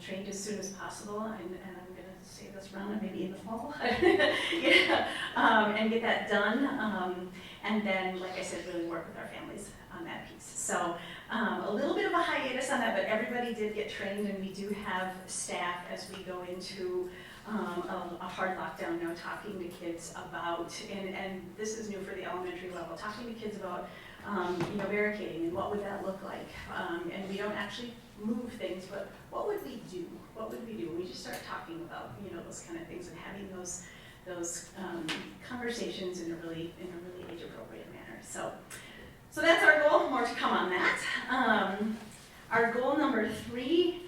trained as soon as possible. And I'm going to say this round, maybe in the fall, yeah, and get that done. And then, like I said, really work with our families on that piece. So a little bit of a hiatus on that, but everybody did get trained, and we do have staff as we go into a hard lockdown now, talking to kids about, and this is new for the elementary level, talking to kids about you know, barricading and what would that look like. And we don't actually move things, but what would we do? What would we do? We just start talking about, you know, those kind of things and having those conversations in a really age appropriate manner. So that's our goal. More to come on that. Our goal number 3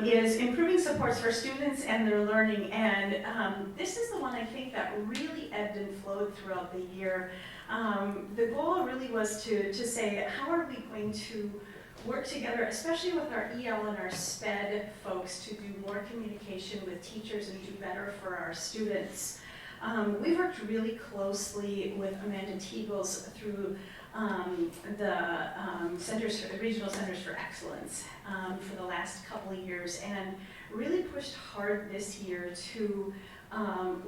is improving supports for students and their learning. And this is the one I think that really ebbed and flowed throughout the year. The goal really was to say, how are we going to work together, especially with our EL and our SPED folks, to do more communication with teachers and do better for our students. We've worked really closely with Amanda Teagles through the Regional Centers for Excellence for the last couple of years, and really pushed hard this year to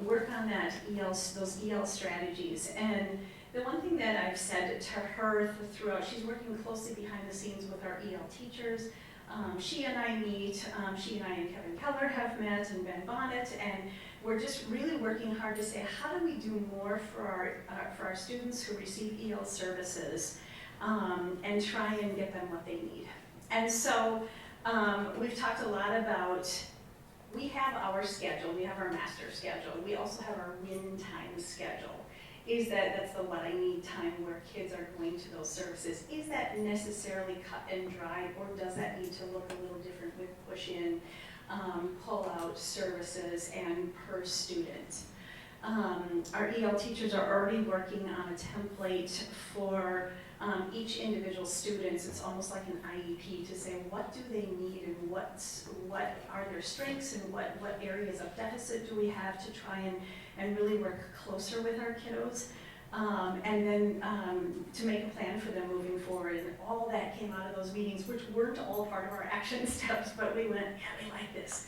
work on that those EL strategies. And the one thing that I've said to her throughout, she's working closely behind the scenes with our EL teachers. She and I meet, she and I and Kevin Keller have met, and Ben Bonnet, and we're just really working hard to say, how do we do more for our students who receive EL services, and try and get them what they need. And so we've talked a lot about, we have our schedule, we have our master schedule, we also have our win time schedule. That's the what I need time where kids are going to those services. Is that necessarily cut and dry, or does that need to look a little different with push in, pull out services and per student? Our EL teachers are already working on a template for each individual student. It's almost like an IEP to say what do they need and what are their strengths and what areas of deficit do we have to try and really work closer with our kiddos. And then to make a plan for them moving forward. And all that came out of those meetings, which weren't all part of our action steps, but we went, yeah, we like this.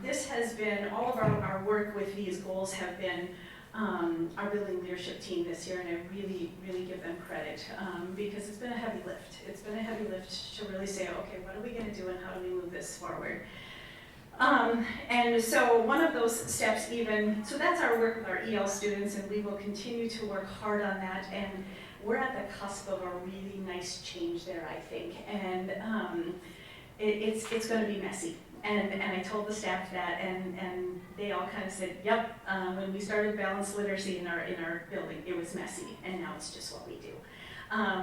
This has been, all of our work with these goals have been our building leadership team this year, and I really, really give them credit because it's been a heavy lift. It's been a heavy lift to really say, okay, what are we going to do and how do we move this forward? And so one of those steps so that's our work with our EL students, and we will continue to work hard on that, and we're at the cusp of a really nice change there, I think, and it's going to be messy. And I told the staff that, and they all kind of said, yep, when we started balanced literacy in our building, it was messy, and now it's just what we do.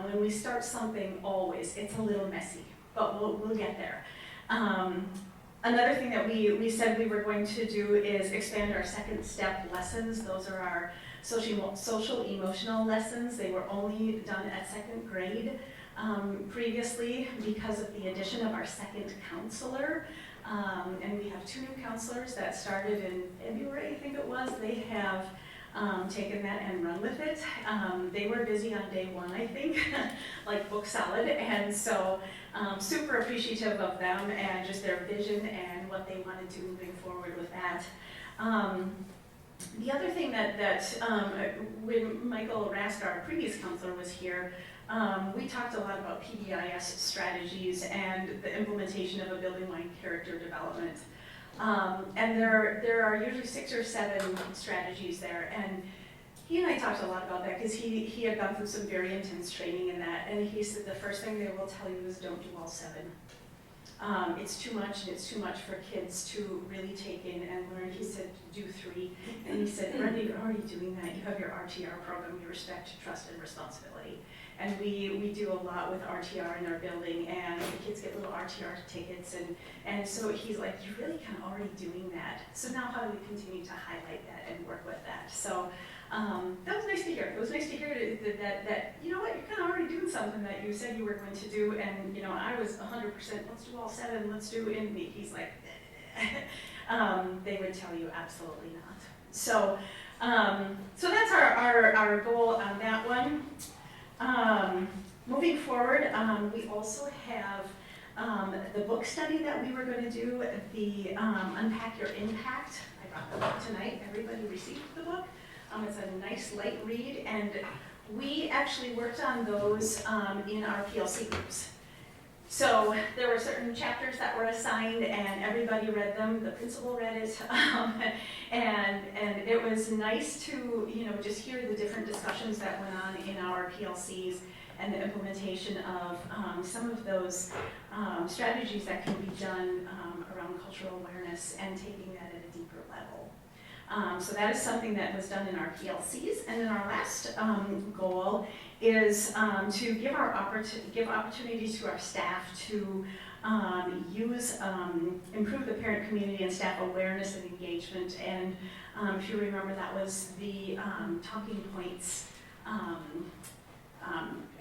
When we start something, always, it's a little messy, but we'll get there. Another thing that we said we were going to do is expand our second step lessons. Those are our social emotional lessons. They were only done at second grade previously because of the addition of our second counselor. And we have 2 new counselors that started in February, I think it was. They have taken that and run with it. They were busy on day 1, I think, like book solid, and so super appreciative of them and just their vision and what they want to do moving forward with that. The other thing that when Michael Rask, our previous counselor, was here, we talked a lot about PBIS strategies and the implementation of a building-wide character development. And there are usually 6 or 7 strategies there, and he and I talked a lot about that because he had gone through some very intense training in that, and he said the first thing they will tell you is don't do all 7. It's too much, and it's too much for kids to really take in and learn. He said do 3, and he said, Brenda, you're already doing that. You have your RTR program, your respect, trust, and responsibility. And we do a lot with RTR in our building, and the kids get little RTR tickets, and so he's like, you're really kind of already doing that. So now how do we continue to highlight that and work with that? So that was nice to hear. It was nice to hear that you know what, you're kind of already doing something that you said you were going to do, and you know, I was 100%, let's do all 7, let's do in me. He's like, they would tell you absolutely not. So so that's our goal on that one. Moving forward, we also have the book study that we were going to do, the Unpack Your Impact. I brought the book tonight. Everybody received the book. It's a nice light read, and we actually worked on those in our PLC groups. So there were certain chapters that were assigned, and everybody read them. The principal read it, and it was nice to just hear the different discussions that went on in our PLCs and the implementation of some of those strategies that can be done around cultural awareness and taking that at a deeper level. So that is something that was done in our PLCs, and then our last goal is to give opportunities to our staff to improve the parent community and staff awareness and engagement. And if you remember, that was the Talking Points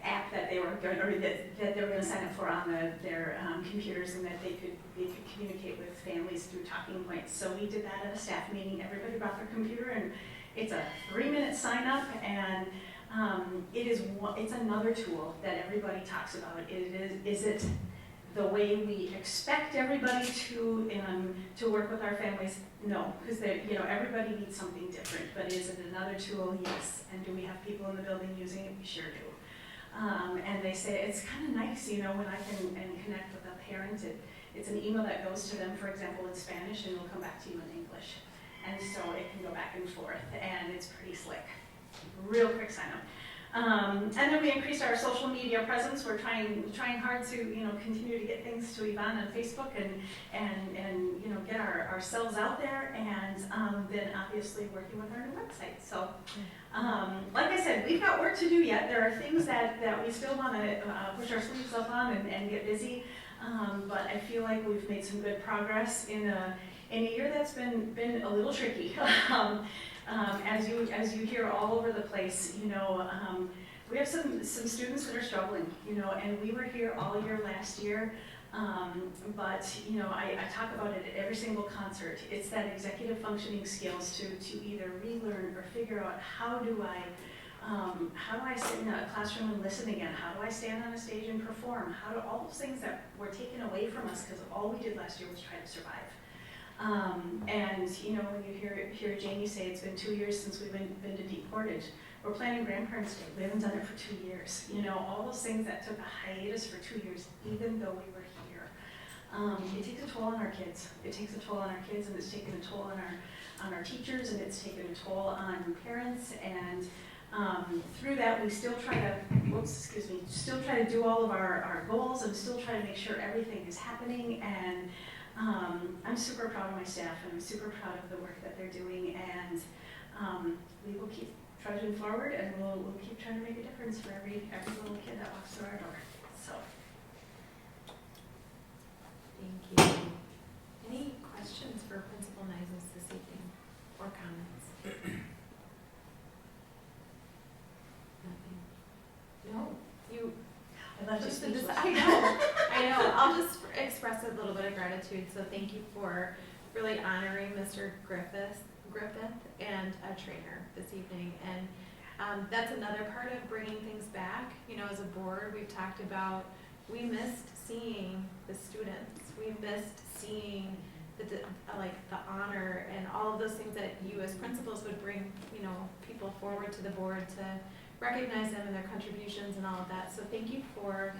app that they were going to sign up for on their computers, and that they could communicate with families through Talking Points. So we did that at a staff meeting. Everybody brought their computer, and it's a 3-minute sign up, and it's another tool that everybody talks about. Is it the way we expect everybody to work with our families? No, because everybody needs something different. But is it another tool? Yes. And do we have people in the building using it? We sure do. And they say it's kind of nice, when I can connect with a parent. It's an email that goes to them, for example, in Spanish, and it'll come back to you in English. And so it can go back and forth, and it's pretty slick. Real quick sign up. And then we increased our social media presence. We're trying hard to continue to get things to Yvonne on Facebook and get ourselves out there, and then obviously working with our new website. So like I said, we've got work to do yet. There are things that we still want to push our sleeves up on and get busy, but I feel like we've made some good progress in a year that's been a little tricky. as you hear all over the place, we have some students that are struggling, and we were here all year last year. But I talk about it at every single concert. It's that executive functioning skills to either relearn or figure out how do I sit in a classroom and listen again? How do I stand on a stage and perform? How do all those things that were taken away from us because all we did last year was try to survive. And when you hear Jamie say it's been 2 years since we've been to Deep Portage, we're planning Grandparents' Day. We haven't done it for 2 years. All those things that took a hiatus for 2 years, even though we were here. It takes a toll on our kids. It takes a toll on our kids, and it's taken a toll on our teachers, and it's taken a toll on parents. And through that, we still try to do all of our goals, and still try to make sure everything is happening. And I'm super proud of my staff, and I'm super proud of the work that they're doing. And we will keep trudging forward, and we'll keep trying to make a difference for every little kid that walks through our door. So. Thank you. Any questions for Principal Nizes this evening, or comments? Nothing? No? I love you speechless. I know. I'll just express a little bit of gratitude. So thank you for really honoring Mr. Griffith and a trainer this evening. And that's another part of bringing things back. As a board, we've talked about, we missed seeing the students. We missed seeing the honor and all of those things that you as principals would bring, people forward to the board to recognize them and their contributions and all of that. So thank you for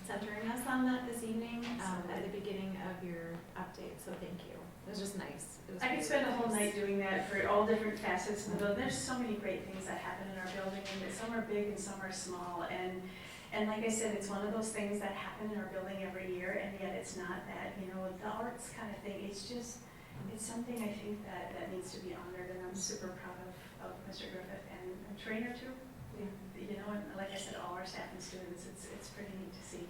centering us on that this evening at the beginning of your update. So thank you. It was just nice. I could spend a whole night doing that for all different facets in the building. There's so many great things that happen in our building, and some are big and some are small. And like I said, it's one of those things that happen in our building every year, and yet it's not that, the arts kind of thing. It's something I think that needs to be honored, and I'm super proud of Mr. Griffith and trainer too. And like I said, all our staff and students, it's pretty neat to see.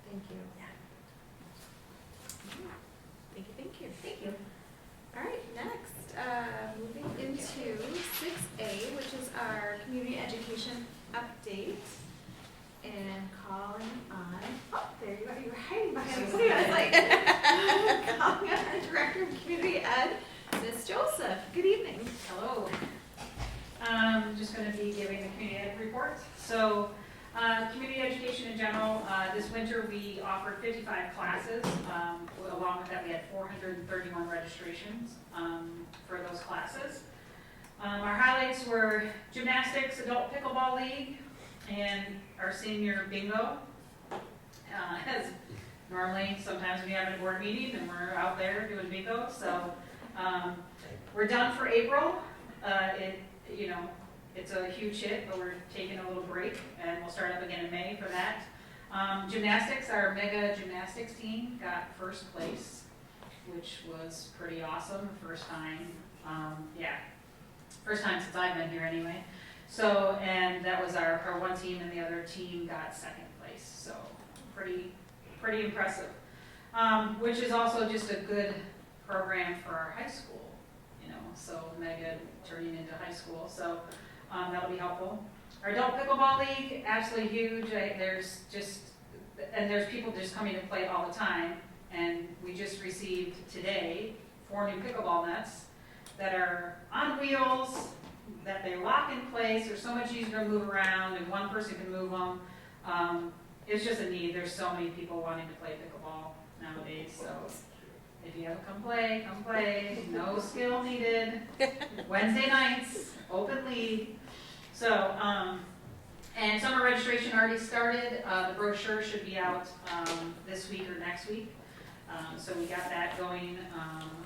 Thank you. Yeah. Thank you. Thank you. All right, next, moving into 6A, which is our community education update. And calling on, there you are, you were hiding behind the screen. I was like, calling on our Director of Community Ed, Ms. Joseph. Good evening. Hello. I'm just going to be giving the community ed report. So, community education in general, this winter we offered 55 classes. Along with that, we had 431 registrations for those classes. Our highlights were Gymnastics, Adult Pickleball League, and our senior bingo. As normally, sometimes we have a board meeting and we're out there doing bingo. So we're done for April. It's a huge hit, but we're taking a little break, and we'll start up again in May for that. Gymnastics, our mega gymnastics team got first place, which was pretty awesome. First time since I've been here anyway. So, and that was our one team, and the other team got second place. So, pretty impressive. Which is also just a good program for our high school, so mega turning into high school. So, that'll be helpful. Our Adult Pickleball League, absolutely huge. There's people just coming to play all the time. And we just received today 4 new pickleball nets that are on wheels, that they lock in place. They're so much easier to move around, and one person can move them. It's just a need. There's so many people wanting to play pickleball nowadays. So if you ever come play. No skill needed. Wednesday nights, open league. So, and summer registration already started. The brochure should be out this week or next week. So we got that going.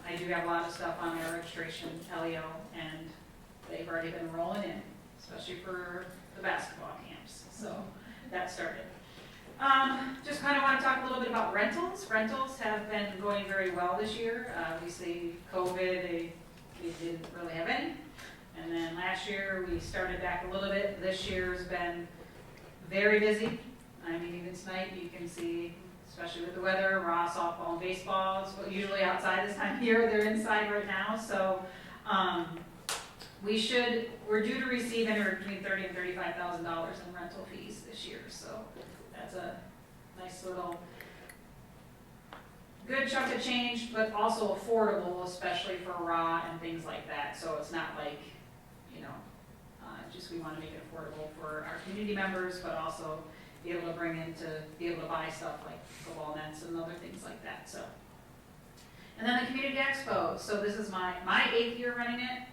I do have a lot of stuff on our registration, LEO, and they've already been rolling in, especially for the basketball camps. So that started. Just kind of want to talk a little bit about rentals. Rentals have been going very well this year. Obviously, COVID, they didn't really have any. And then last year, we started back a little bit. This year's been very busy. I mean, even tonight, you can see, especially with the weather, raw softball and baseball. It's usually outside this time of year. They're inside right now. So we're due to receive anywhere between $30,000 and $35,000 in rental fees this year, so that's a nice little, good chunk of change, but also affordable, especially for raw and things like that, so it's not like, just we wanna make it affordable for our community members, but also be able to be able to buy stuff like pickleball nets and other things like that, so. And then the Community Expo, so this is my 8th year running it.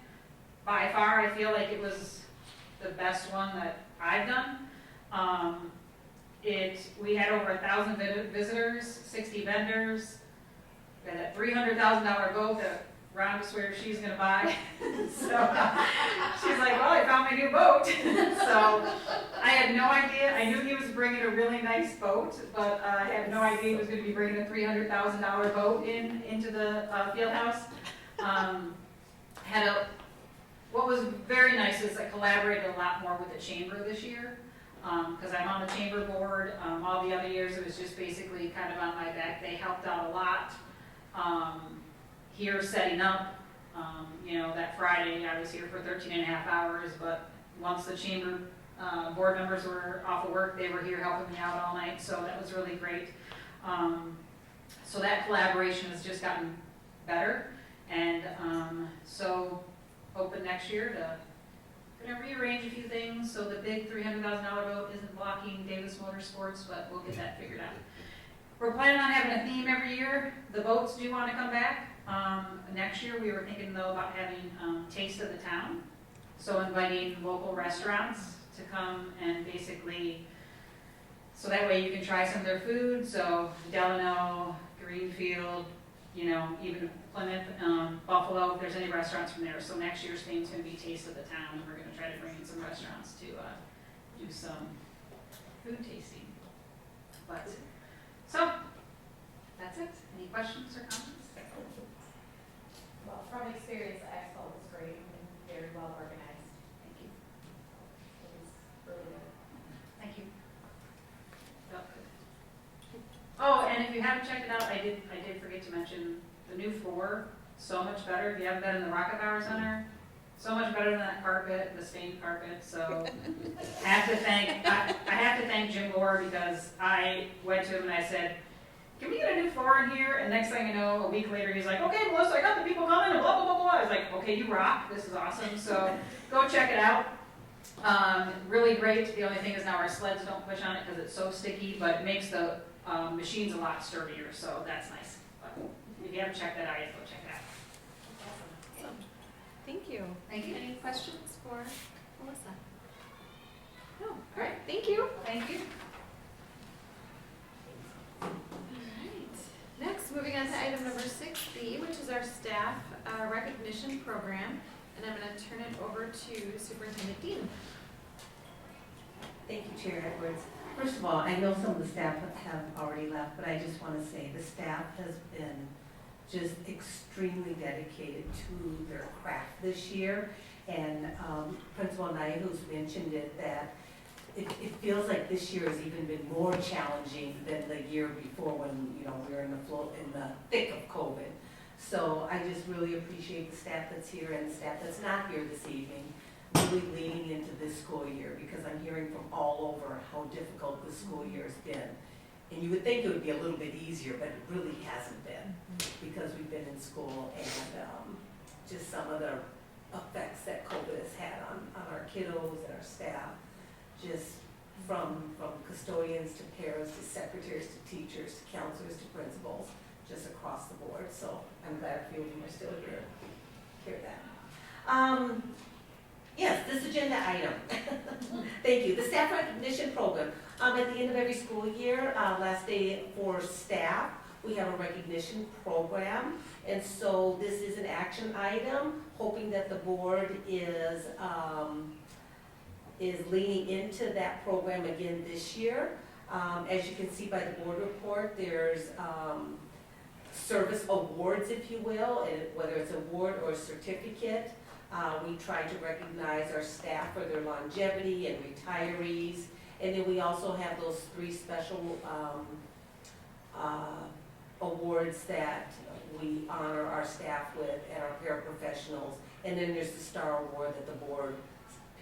By far, I feel like it was the best one that I've done. We had over 1,000 visitors, 60 vendors, we had a $300,000 boat that Rhonda swears she's gonna buy. So she's like, well, I found my new boat. So I had no idea. I knew he was bringing a really nice boat, but I had no idea he was gonna be bringing a $300,000 boat into the field house. What was very nice is I collaborated a lot more with the chamber this year, because I'm on the chamber board. All the other years it was just basically kind of on my back. They helped out a lot. Here setting up, that Friday I was here for 13 and a half hours, but once the chamber board members were off of work, they were here helping me out all night, so that was really great. So that collaboration has just gotten better, and so hoping next year to rearrange a few things so the big $300,000 boat isn't blocking Davis Motorsports, but we'll get that figured out. We're planning on having a theme every year. The boats do want to come back. Next year we were thinking though about having Taste of the Town. So inviting local restaurants to come and basically, so that way you can try some of their food. So Delano, Greenfield, even Plymouth, Buffalo, if there's any restaurants from there. So next year's theme is going to be Taste of the Town, and we're going to try to bring in some restaurants to do some food tasting. So that's it. Any questions or comments? Well, from experience, the Expo was great and very well organized. Thank you. It was really good. Thank you. Felt good. Oh, and if you haven't checked it out, I did forget to mention the new floor. So much better. If you haven't been in the Rocket Power Center, so much better than that carpet, the stained carpet. So I have to thank Jim Gore, because I went to him and I said, can we get a new floor in here? And next thing I know, a week later, he's like, okay, Melissa, I got the people coming, and blah, blah, blah, blah. I was like, okay, you rock. This is awesome. So go check it out. Really great. The only thing is now our sleds don't push on it because it's so sticky, but it makes the machines a lot sturdier, so that's nice. But if you haven't checked that out yet, go check it out. Awesome. Thank you. Thank you. Any questions for Melissa? No. All right. Thank you. Thank you. All right. Next, moving on to item number 6B, which is our staff recognition program, and I'm going to turn it over to Superintendent Dean. Thank you, Chair Edwards. First of all, I know some of the staff have already left, but I just want to say the staff has been just extremely dedicated to their craft this year. And Principal Naihu's mentioned it, that it feels like this year has even been more challenging than the year before when, we were in the thick of COVID. So I just really appreciate the staff that's here and the staff that's not here this evening, really leaning into this school year, because I'm hearing from all over how difficult this school year has been. And you would think it would be a little bit easier, but it really hasn't been, because we've been in school and just some of the effects that COVID has had on our kiddos and our staff, just from custodians to parents to secretaries to teachers to counselors to principals, just across the board. So I'm glad a few of you are still here to hear that. Yes, this agenda item. Thank you. The staff recognition program. At the end of every school year, last day for staff, we have a recognition program. And so this is an action item, hoping that the board is leaning into that program again this year. As you can see by the board report, there's service awards, if you will, whether it's an award or a certificate. We try to recognize our staff for their longevity and retirees. And then we also have those 3 special awards that we honor our staff with and our paraprofessionals. And then there's the Star Award that the board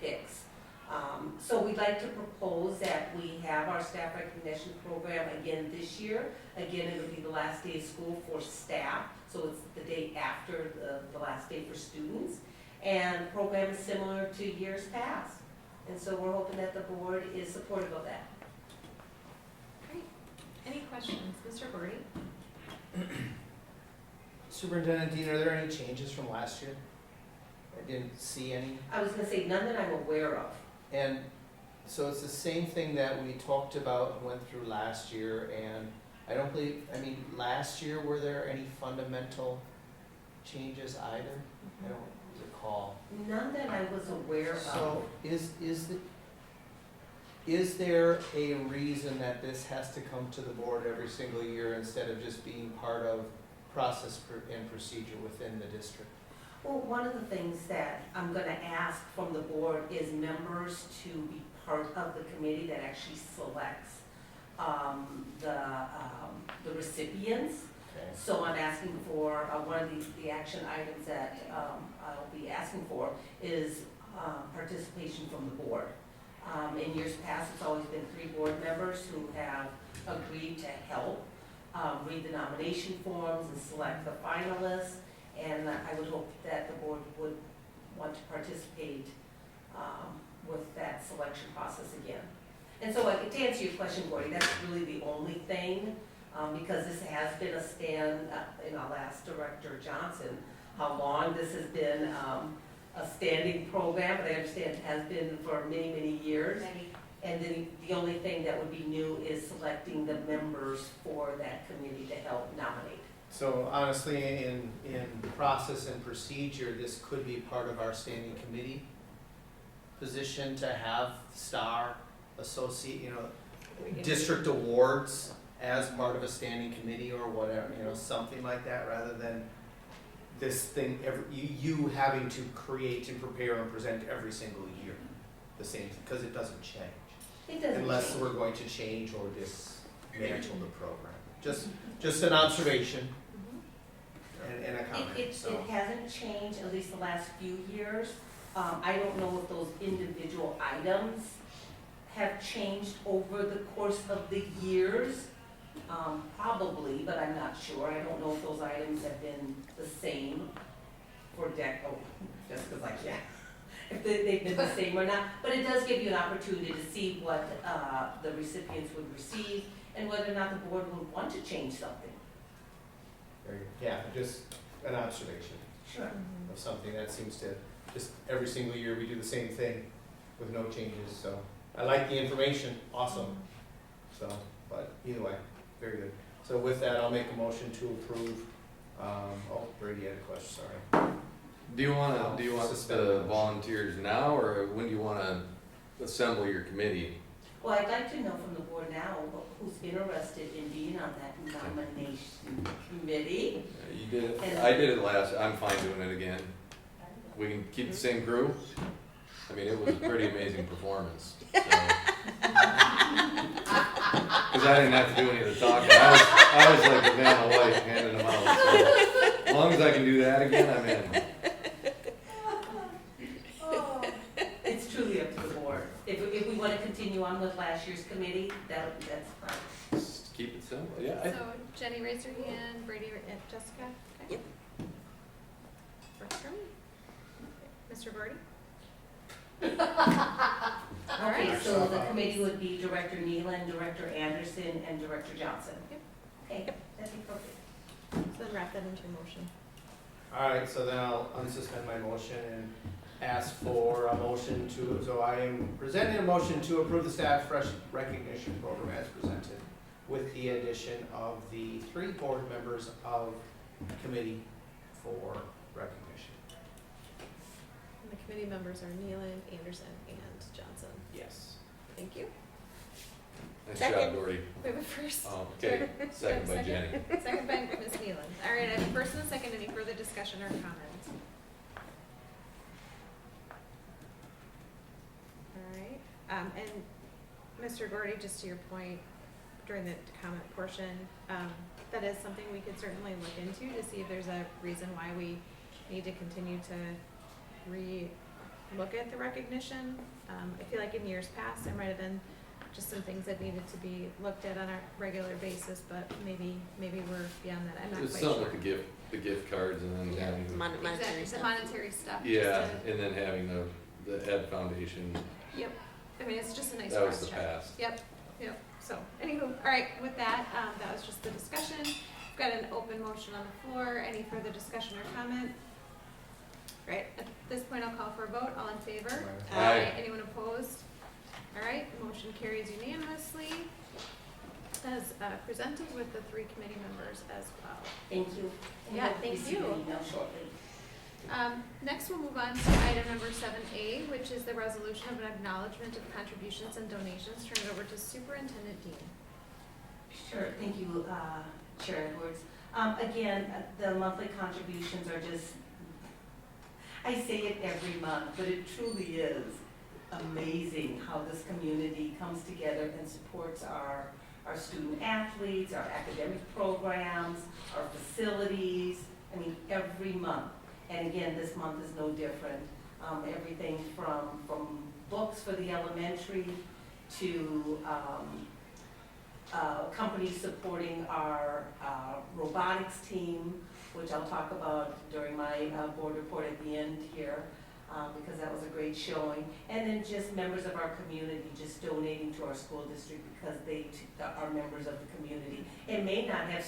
picks. So we'd like to propose that we have our staff recognition program again this year. Again, it'll be the last day of school for staff, so it's the day after the last day for students. And the program is similar to years past. And so we're hoping that the board is supportive of that. Great. Any questions? Mr. Gordy? Superintendent Dean, are there any changes from last year? I didn't see any. I was gonna say, none that I'm aware of. And so it's the same thing that we talked about and went through last year, and I don't believe, I mean, last year, were there any fundamental changes either? I don't recall. None that I was aware of. So is there a reason that this has to come to the board every single year instead of just being part of process and procedure within the district? Well, one of the things that I'm gonna ask from the board is members to be part of the committee that actually selects the recipients. Okay. So I'm asking for, one of the action items that I'll be asking for is participation from the board. In years past, it's always been 3 board members who have agreed to help read the nomination forms and select the finalists. And I would hope that the board would want to participate with that selection process again. And so to answer your question, Gordy, that's really the only thing, because this has been a stand, and I'll ask Director Johnson how long this has been a standing program, but I understand it has been for many, many years. And then the only thing that would be new is selecting the members for that committee to help nominate. So honestly, in process and procedure, this could be part of our standing committee position to have star associate, district awards as part of a standing committee or whatever, something like that, rather than this thing, you having to create and prepare and present every single year the same, because it doesn't change. It doesn't Unless change. we're going to change or dismantle the program. Just an observation and a comment. It hasn't changed, at least the last few years. I don't know if those individual items have changed over the course of the years. Probably, but I'm not sure. I don't know if those items have been the same for just because I can't. If they've been the same or not. But it does give you an opportunity to see what the recipients would receive and whether or not the board would want to change something. Yeah, just an observation Sure. of something that seems to, just every single year we do the same thing with no changes, so. I like the information, awesome. So, but either way, very good. So with that, I'll make a motion to approve, Brady had a question, sorry. Do you want Suspend the motion. volunteers now, or when do you want to assemble your committee? Well, I'd like to know from the board now who's interested in being on that nomination committee. You did it. And- I did it last. I'm fine doing it again. We can keep the same crew. I mean, it was a pretty amazing performance. Because I didn't have to do any of the talking. I was like the man of life handing them out. So as long as I can do that again, I'm in. It's truly up to the board. If we want to continue on with last year's committee, that's fine. Just keep it simple. Yeah. So Jenny raised her hand, Brady and Jessica? Okay. Yep. Works for me. Mr. Gordy? Okay, right. so the committee would be Director Nealon, Director Anderson, and Director Johnson. Yep. Okay, that'd be perfect. So then wrap that into your motion. All right, so then I'll unsuspend my motion and ask for a motion so I am presenting a motion to approve the staff recognition program as presented with the addition of the 3 board members of committee for recognition. And the committee members are Nealon, Anderson, and Johnson. Yes. Thank you. Nice Second. job, Dory. We have a first. Oh, okay. Second by Jenny. Second by Ms. Nealon. All right, I have a first and a second. Any further discussion or comment? All right, and Mr. Gordy, just to your point, during the comment portion, that is something we could certainly look into to see if there's a reason why we need to continue to look at the recognition. I feel like in years past, there might have been just some things that needed to be looked at on a regular basis, but maybe we're beyond that. I'm not It's quite something sure. with the gift cards and then having, Exactly, the monetary stuff. just yeah, to- and then having the Ed Foundation, Yep. I mean, it's just a nice that was cross the check. past. Yep. So, anywho, all right, with that, that was just the discussion. We've got an open motion on the floor. Any further discussion or comment? Right, at this point, I'll call for a vote. All in favor? Aye. Anyone opposed? All right, the motion carries unanimously as presented with the 3 committee members as well. Thank you. Yeah, Hope to thank receive you. an email shortly. Next, we'll move on to item number 7A, which is the resolution of an acknowledgement of contributions and donations. Turn it over to Superintendent Dean. Sure, thank you, Chair Edwards. Again, the monthly contributions are just, I say it every month, but it truly is amazing how this community comes together and supports our student athletes, our academic programs, our facilities, I mean, every month. And again, this month is no different. Everything from books for the elementary to companies supporting our robotics team, which I'll talk about during my board report at the end here, because that was a great showing. And then just members of our community just donating to our school district because they are members of the community and may not have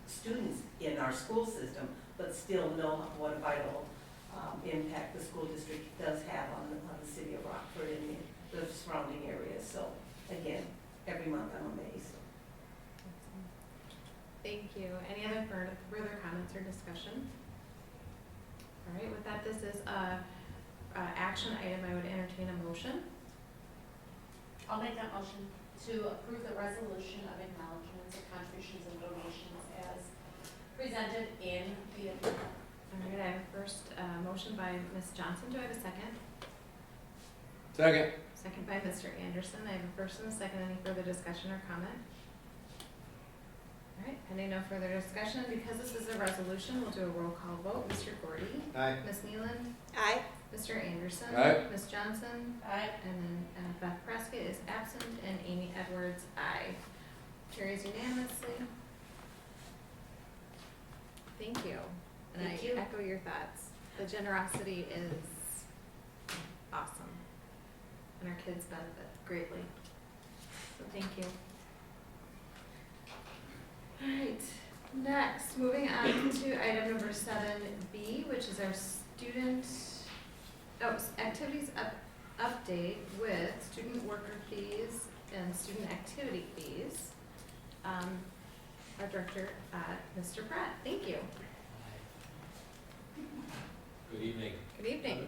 students in our school system, but still know what a vital impact the school district does have on the city of Rockford and the surrounding areas. So again, every month I'm amazed. Thank you. Any other further comments or discussion? All right, with that, this is a action item. I would entertain a motion. I'll make that motion to approve the resolution of acknowledgements of contributions and donations as presented in the agenda. All right, I have a first motion by Ms. Johnson. Do I have a second? Second. Second by Mr. Anderson. I have a first and a second. Any further discussion or comment? All right, pending no further discussion, because this is a resolution, we'll do a roll call vote. Mr. Gordy? Aye. Ms. Nealon? Aye. Mr. Anderson? Aye. Ms. Johnson? Aye. And then Beth Prescott is absent, and Amy Edwards, aye. Carries unanimously. Thank you. And Thank I you. echo your thoughts. The generosity is awesome. And our kids benefit greatly. So thank you. All right, next, moving on to item number 7B, which is our activities update with student worker fees and student activity fees. Our director, Mr. Pratt, thank you. Good evening. Good evening.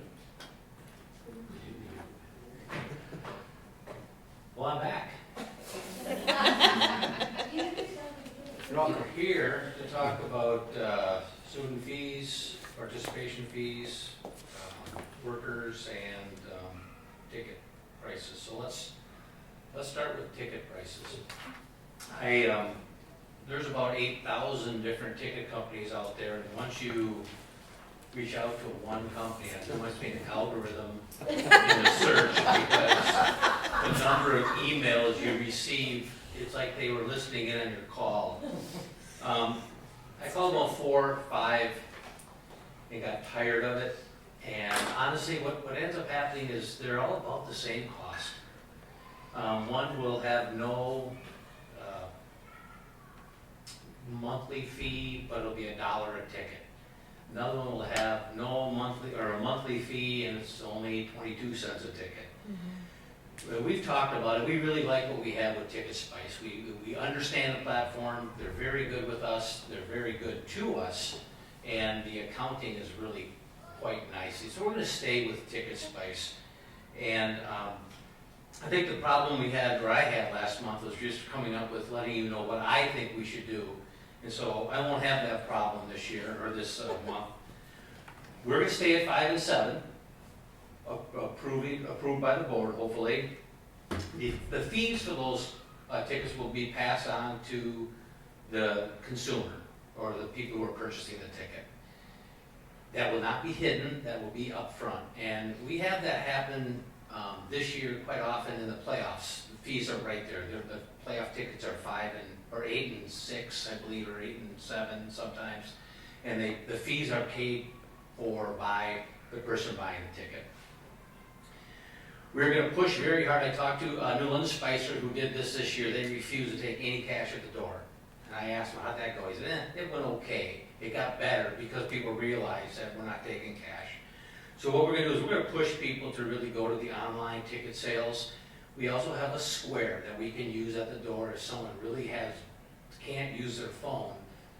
Well, I'm back. We're here to talk about student fees, participation fees, workers, and ticket prices. So let's start with ticket prices. There's about 8,000 different ticket companies out there, and once you reach out to one company, there must be an algorithm in the search, because the number of emails you receive, it's like they were listening in on your call. I called about 4 or 5 and got tired of it. And honestly, what ends up happening is they're all about the same cost. One will have no monthly fee, but it'll be $1 a ticket. Another one will have no monthly, or a monthly fee, and it's only 22 cents a ticket. We've talked about it. We really like what we have with Ticket Spice. We understand the platform. They're very good with us. They're very good to us, and the accounting is really quite nice. So we're going to stay with Ticket Spice. And I think the problem we had, or I had last month, was just coming up with letting you know what I think we should do. And so I won't have that problem this year, or this month. We're going to stay at 5 and 7. Approved by the board, hopefully. The fees for those tickets will be passed on to the consumer or the people who are purchasing the ticket. That will not be hidden, that will be upfront. And we have that happen this year quite often in the playoffs. The fees are right there. The playoff tickets are 8 and 6, I believe, or 8 and 7 sometimes. And the fees are paid for by the person buying the ticket. We're going to push very hard. I talked to Newland Spicer, who did this year. They refused to take any cash at the door. And I asked him, how'd that go? He said, it went okay. It got better because people realized that we're not taking cash. So what we're going to do is we're going to push people to really go to the online ticket sales. We also have a square that we can use at the door if someone really can't use their phone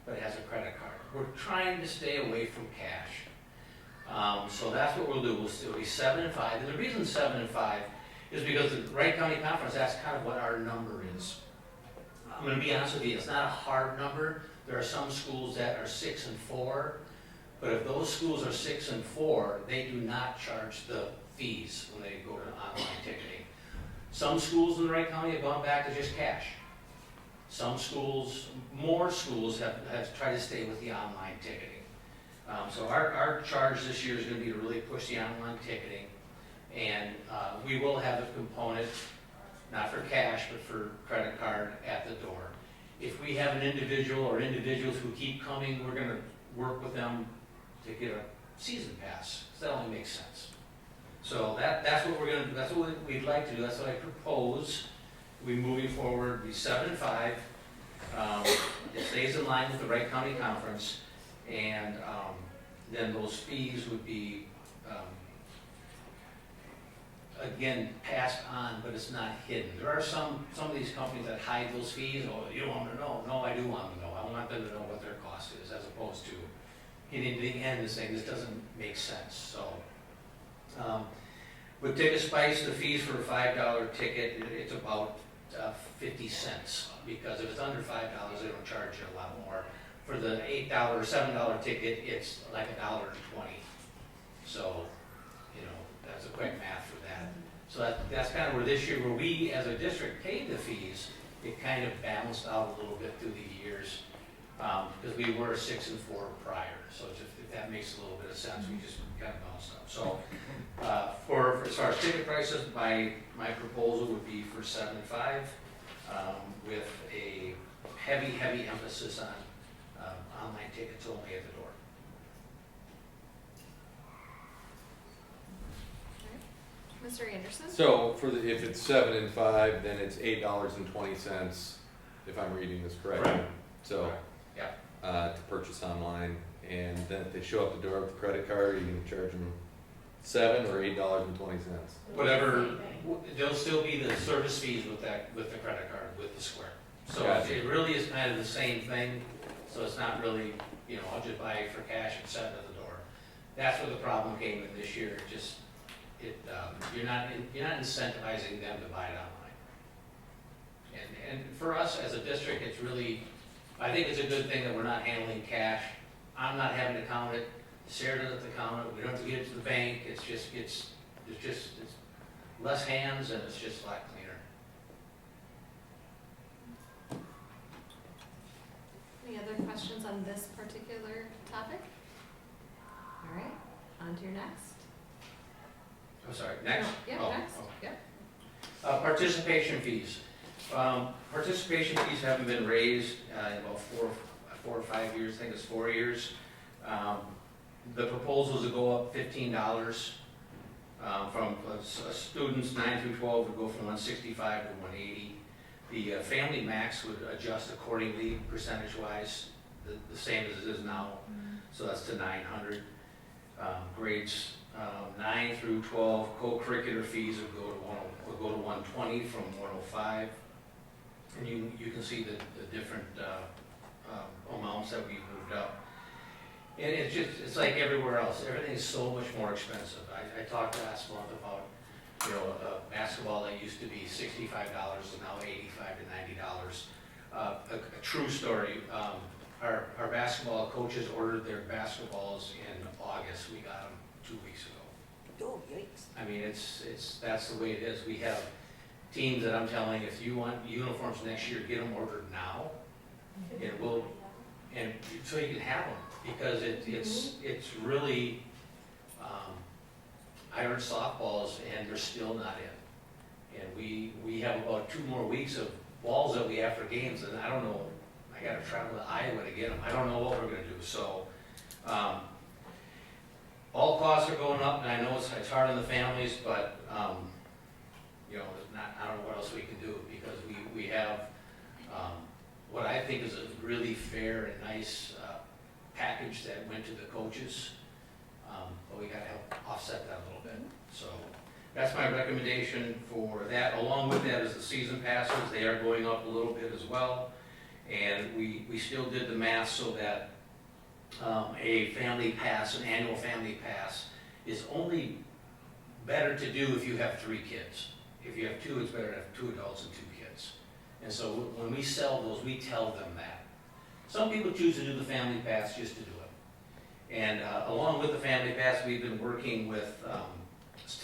but has a credit card. We're trying to stay away from cash. So that's what we'll do. It'll be 7 and 5. And the reason 7 and 5 is because the Wright County Conference, that's kind of what our number is. I'm going to be honest with you, it's not a hard number. There are some schools that are 6 and 4, but if those schools are 6 and 4, they do not charge the fees when they go to online ticketing. Some schools in the Wright County have gone back to just cash. Some schools, more schools have tried to stay with the online ticketing. So our charge this year is going to be to really push the online ticketing, and we will have a component, not for cash, but for credit card at the door. If we have an individual or individuals who keep coming, we're going to work with them to get a season pass. So that only makes sense. So that's what we're going to do. That's what we'd like to do. That's what I propose. We moving forward, be 7 and 5. It stays in line with the Wright County Conference, and then those fees would be again passed on, but it's not hidden. There are some of these companies that hide those fees. Oh, you don't want to know? No, I do want to know. I want them to know what their cost is, as opposed to getting to the end and saying this doesn't make sense. So with Ticket Spice, the fees for a $5 ticket, it's about 50 cents, because if it's under $5, they don't charge you a lot more. For the $8 or $7 ticket, it's like $1.20. So, that's a quick math for that. So that's kind of where this year, where we as a district paid the fees, it kind of balanced out a little bit through the years, because we were 6 and 4 prior. So if that makes a little bit of sense, we just kind of balanced out. So for as far as ticket prices, my proposal would be for 7 and 5, with a heavy emphasis on online tickets only at the door. Mr. Anderson? So if it's 7 and 5, then it's $8.20, if I'm reading this correctly. Correct. So, Correct. to purchase online, and then if they show up the door with a credit card, you can charge them $7 or $8.20. Whatever, there'll still be the service fees with the credit card, with the square. So Gotcha. it really is kind of the same thing. So it's not really, I'll just buy it for cash and set it at the door. That's where the problem came in this year. You're not incentivizing them to buy it online. And for us as a district, it's really, I think it's a good thing that we're not handling cash. I'm not having to count it. Sarah doesn't count it. We don't have to get it to the bank. It's less hands, and it's just a lot cleaner. Any other questions on this particular topic? All right, on to your next. I'm sorry, next? Yeah, Oh, next, oh. yep. Participation fees. Participation fees haven't been raised in about four or 5 years. I think it's 4 years. The proposals will go up $15 from students 9 through 12 would go from 165 to 180. The family max would adjust accordingly, percentage-wise, the same as it is now. So that's to 900. Grades 9 through 12 co-curricular fees would go to 120 from 105. And you can see the different amounts that we've moved up. And it's like everywhere else. Everything's so much more expensive. I talked last month about, basketball that used to be $65 is now $85 to $90. A true story. Our basketball coaches ordered their basketballs in August. We got them 2 weeks ago. Oh, yikes. I mean, that's the way it is. We have teams that I'm telling, if you want uniforms next year, get them ordered now, And so you can have them, because it's really, I earned softballs and they're still not in. And we have about 2 more weeks of balls that we have for games, and I don't know, I gotta travel to Iowa to get them. I don't know what we're gonna do, so, all costs are going up, and I know it's hard on the families, but, you know, I don't know what else we can do, because we have, what I think is a really fair and nice, package that went to the coaches, but we gotta help offset that a little bit, so. That's my recommendation for that. Along with that is the season passes. They are going up a little bit as well. And we still did the math so that a family pass, an annual family pass, is only better to do if you have 3 kids. If you have 2, it's better to have 2 adults and 2 kids. And so when we sell those, we tell them that. Some people choose to do the family pass just to do it. And along with the family pass, we've been working with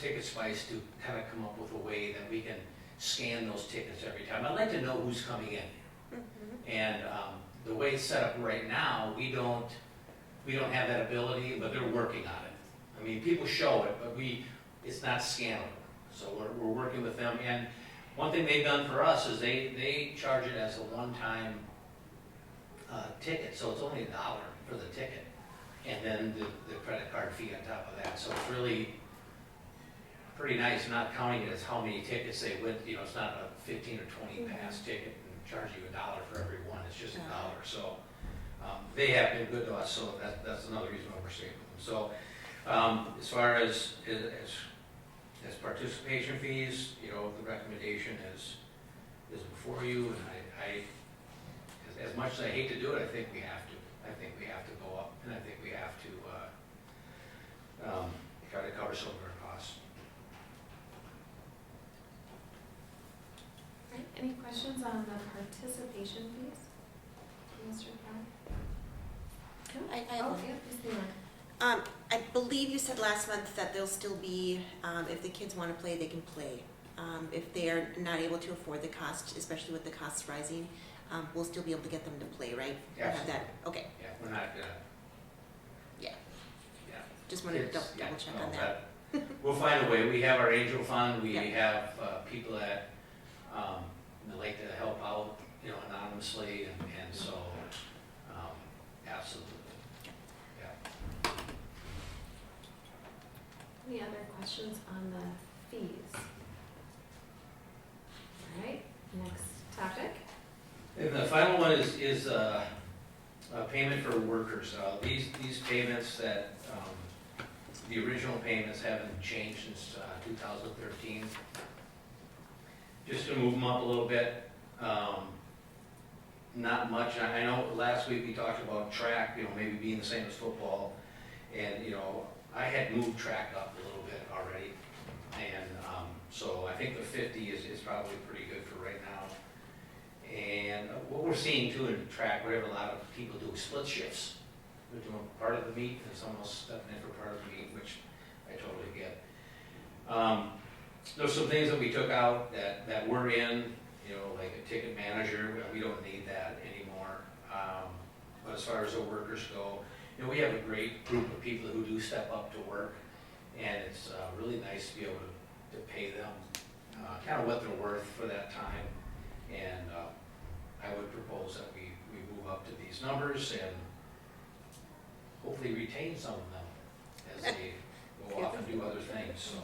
Ticket Spice to kind of come up with a way that we can scan those tickets every time. I'd like to know who's coming in. And the way it's set up right now, we don't have that ability, but they're working on it. I mean, people show it, but it's not scannable. So we're working with them. And one thing they've done for us is they charge it as a one-time ticket, so it's only $1 for the ticket, and then the credit card fee on top of that. So it's really pretty nice, not counting it as how many tickets they went. You know, it's not a 15 or 20 pass ticket and charge you $1 for every one. It's just $1. So they have been good to us. So that's another reason why we're saving them. So as far as participation fees, you know, the recommendation is before you. And I as much as I hate to do it, I think we have to. I think we have to go up, and I think we have to try to cover some of our costs. Right, any questions on the participation fees? Mr. Brown? I Oh, have yeah, Ms. Taylor. I believe you said last month that there'll still be, if the kids want to play, they can play. If they are not able to afford the cost, especially with the costs rising, we'll still be able to get them to play, right? Yes. Have that, okay, Yeah, we're not gonna. Yeah. Yeah. just wanted to Kids, double check no, on that. We'll find a way. We have our angel fund. We Yeah. have people that like to help out, you know, anonymously, and so absolutely. Yeah. Any other questions on the fees? All right, next topic. And the final one is a payment for workers. These payments that, the original payments haven't changed since 2013. Just to move them up a little bit. Not much. I know last week we talked about track, you know, maybe being the same as football. And, you know, I had moved track up a little bit already. And so I think the 50 is probably pretty good for right now. And what we're seeing too in track, we have a lot of people doing split shifts. They're doing part of the meet and someone else stepping in for part of the meet, which I totally get. There's some things that we took out that were in, you know, like a ticket manager. We don't need that anymore. But as far as the workers go, you know, we have a great group of people who do step up to work, and it's really nice to be able to pay them kind of what they're worth for that time. And I would propose that we move up to these numbers and hopefully retain some of them as they go off and do other things. So.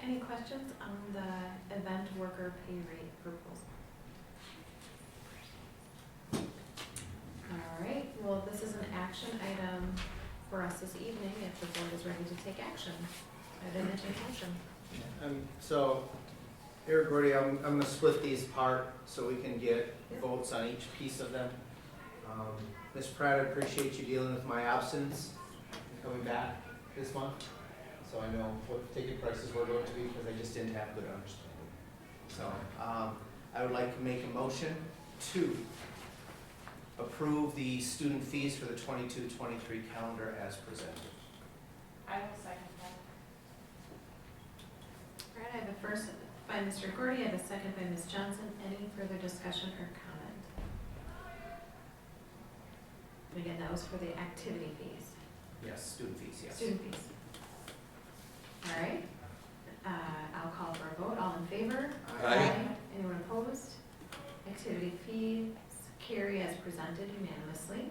Any questions on the event worker pay rate proposal? All right, well, this is an action item for us this evening. If the board is ready to take action, I'd entertain a motion. So, Eric, Gordy, I'm gonna split these apart so we can get votes on each piece of them. Ms. Pratt, I appreciate you dealing with my absence and coming back this month. So I know what ticket prices were going to be because I just didn't have good understanding. So, I would like to make a motion to approve the student fees for the 22-23 calendar as presented. I will second that. All right, I have a first by Mr. Gordy, I have a second by Ms. Johnson. Any further discussion or comment? And again, that was for the activity fees. Yes, student fees, yes. Student fees. All right, I'll call for a vote. All in favor? Aye. Anyone opposed? Activity fees carry as presented unanimously.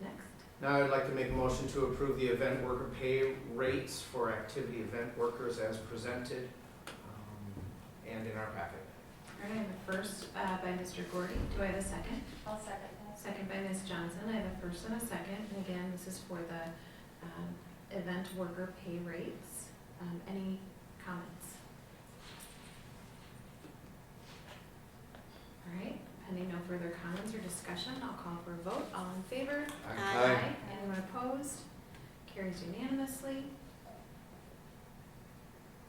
Next. Now I'd like to make a motion to approve the event worker pay rates for activity event workers as presented and in our packet. All right, I have a first by Mr. Gordy. Do I have a second? I'll second that. Second by Ms. Johnson. I have a first and a second. And again, this is for the event worker pay rates. Any comments? All right, pending no further comments or discussion, I'll call for a vote. All in favor? Aye. Anyone opposed? Carries unanimously.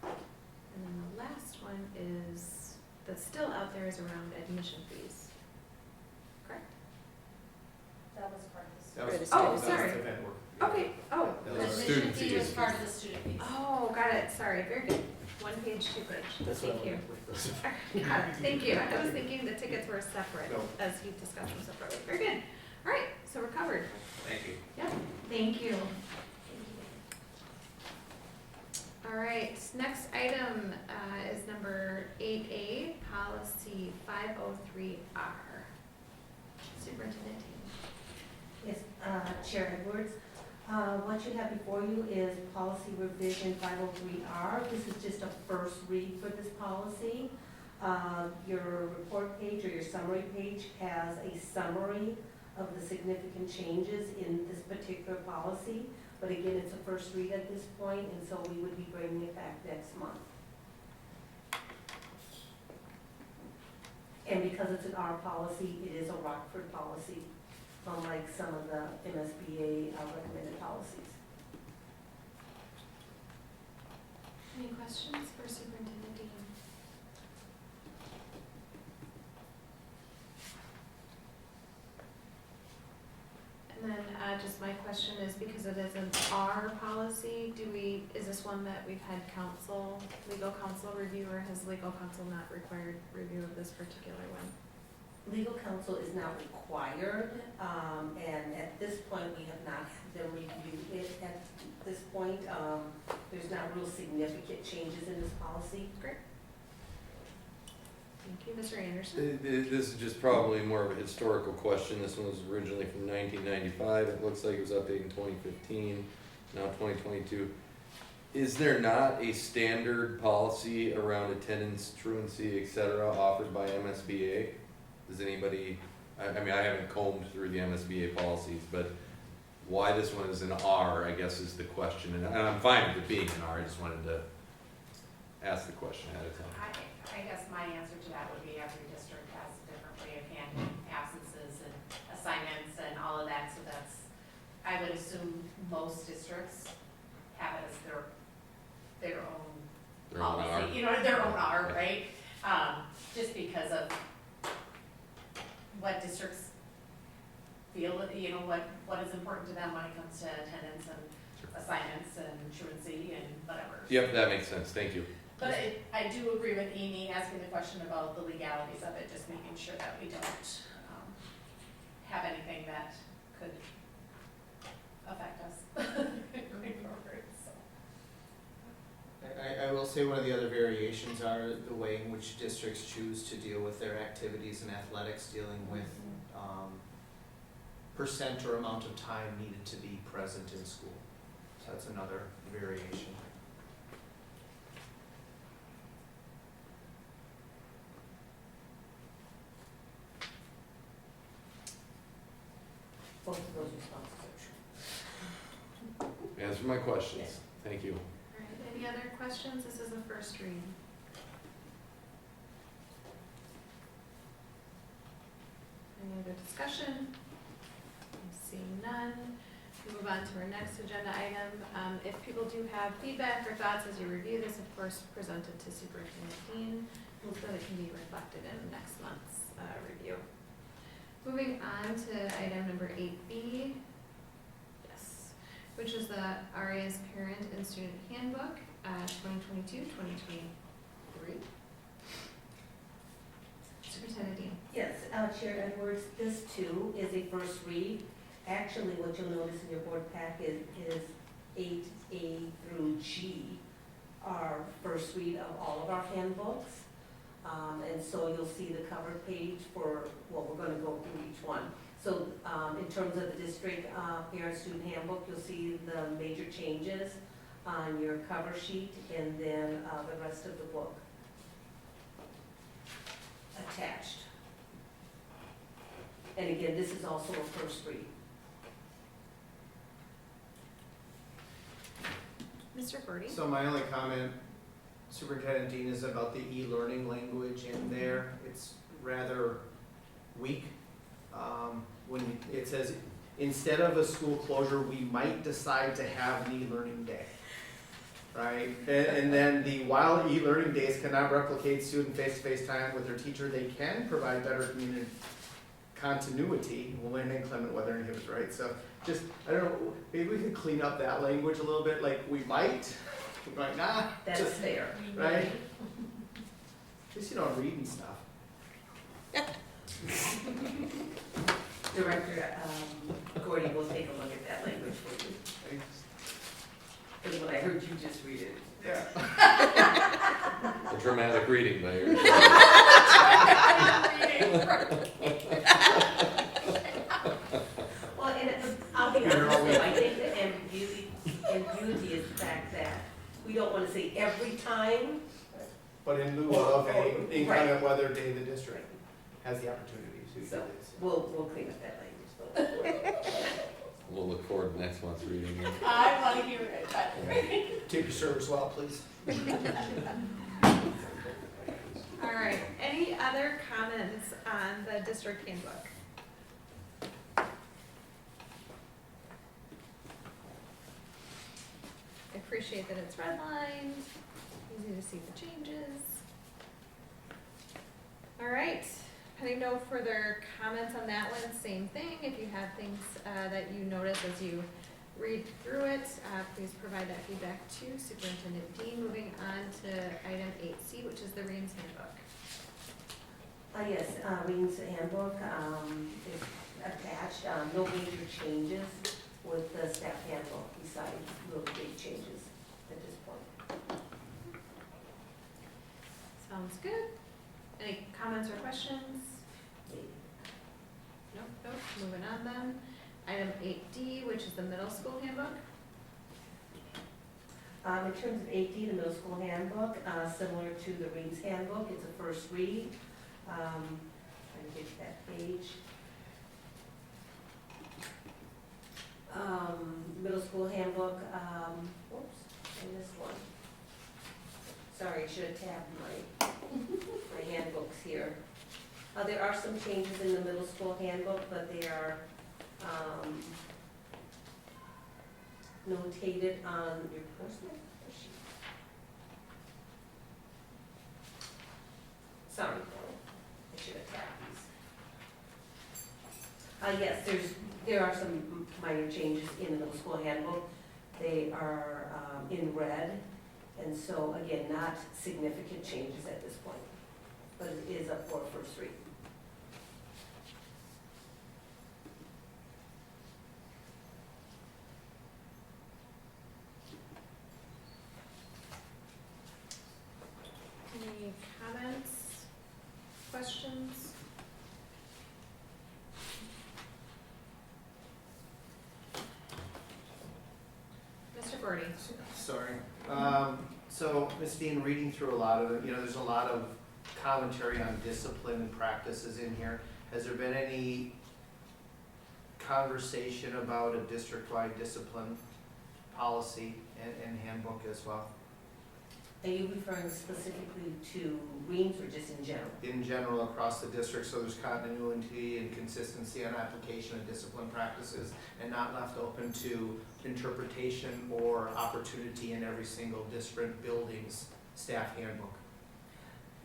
And then the last one is, that's still out there, is around admission fees. Correct? That was part of That the. was- Oh, that was sorry. the event worker. Okay, oh. That was The student admission fee was fees. part of the student fees. Oh, got it, sorry, very good. One page, two page. That's what I Thank you. went with. Got it, thank you. I was thinking the tickets were separate, No. as you discussed them separately. Very good. All right, so we're covered. Thank you. Yep, thank you. All right, next item is number 8A, policy 503R. Superintendent. Yes, Chair Edwards. What you have before you is policy revision 503R. This is just a first read for this policy. Your report page or your summary page has a summary of the significant changes in this particular policy. But again, it's a first read at this point, and so we would be bringing it back next month. And because it's an R policy, it is a Rockford policy, unlike some of the MSBA recommended policies. Any questions for Superintendent Dean? And then just my question is, because it is an R policy, is this one that we've had legal counsel review, or has legal counsel not required review of this particular one? Legal counsel is not required, and at this point, we have not had them review it at this point. There's not real significant changes in this policy. Great. Thank you, Mr. Anderson. This is just probably more of a historical question. This one was originally from 1995. It looks like it was updated in 2015, now 2022. Is there not a standard policy around attendance, truancy, et cetera, offered by MSBA? Does anybody, I mean, I haven't combed through the MSBA policies, but why this one is an R, I guess, is the question. And I'm fine with it being an R. I just wanted to ask the question ahead of time. I guess my answer to that would be every district has a different way of handling absences and assignments and all of that, so I would assume most districts have it as their own policy, their own R, right? Just because of what districts feel, what is important to them when it comes to attendance and assignments and truancy and whatever. Yep, that makes sense. Thank you. But I do agree with Amy asking the question about the legalities of it, just making sure that we don't have anything that could affect us going forward, so. I will say one of the other variations are the way in which districts choose to deal with their activities and athletics, dealing with percent or amount of time needed to be present in school. So that's another variation. Both of those responses are true. Answer my questions. Thank you. All right, any other questions? This is the first read. Any other discussion? Seeing none, we move on to our next agenda item. If people do have feedback or thoughts as you review this, of course, present it to Superintendent Dean, so that it can be reflected in next month's review. Moving on to item number 8B, yes, which is the RA's Parent and Student Handbook, 2022-2023. read. Superintendent Dean. Yes, Chair Edwards, this too is a first read. Actually, what you'll notice in your board pack is 8A through G are first read of all of our handbooks. And so you'll see the cover page for, well, we're gonna go through each one. So in terms of the district parent-student handbook, you'll see the major changes on your cover sheet and then the rest of the book attached. And again, this is also a first read. Mr. Gordy. So my only comment, Superintendent Dean, is about the e-learning language in there. It's rather weak. When it says, instead of a school closure, we might decide to have an e-learning day. Right? And then while e-learning days cannot replicate student face-to-face time with their teacher, they can provide better community continuity when inclement weather inhibits, right? So just, I don't know, maybe we could clean up that language a little bit, like we might not. That's just, fair. right? At least you know I'm reading stuff. Director Gordy will take a look at that language for you. Because when I heard you just read it. Yeah. A dramatic reading by your. Well, and I'll be honest with you, I think the ambiguity is the fact that we don't want to say every time. But in lieu of a inclement weather day, the district has the opportunity to do So this. we'll clean up that language. We'll look forward to next month's reading. I want to hear it. Take your servers well, please. All right, any other comments on the district handbook? I appreciate that it's redlined, easy to see the changes. All right, having no further comments on that one, same thing. If you have things that you notice as you read through it, please provide that feedback to Superintendent Dean. Moving on to item 8C, which is the Reams handbook. Yes, Reams handbook is attached. No major changes with the staff handbook besides little big changes at this point. Sounds good. Any comments or questions? Nope. Moving on then. Item 8D, which is the middle school handbook. In terms of 8D, the middle school handbook, similar to the Reams handbook, it's a first read. Trying to get to that page. Middle school handbook, whoops, I missed one. Sorry, I should have tabbed my handbooks here. There are some changes in the middle school handbook, but they are notated on your personal sheet. Sorry, I should have tabbed these. Yes, there are some minor changes in the middle school handbook. They are in red, and so again, not significant changes at this point, but it is up for first read. Any comments, questions? Mr. Gordy. Sorry. So, Ms. Dean, reading through a lot of it, there's a lot of commentary on discipline and practices in here. Has there been any conversation about a district-wide discipline policy and handbook as well? Are you referring specifically to Reams or just in general? In general, across the district, so there's continuity and consistency on application of discipline practices and not left open to interpretation or opportunity in every single district building's staff handbook.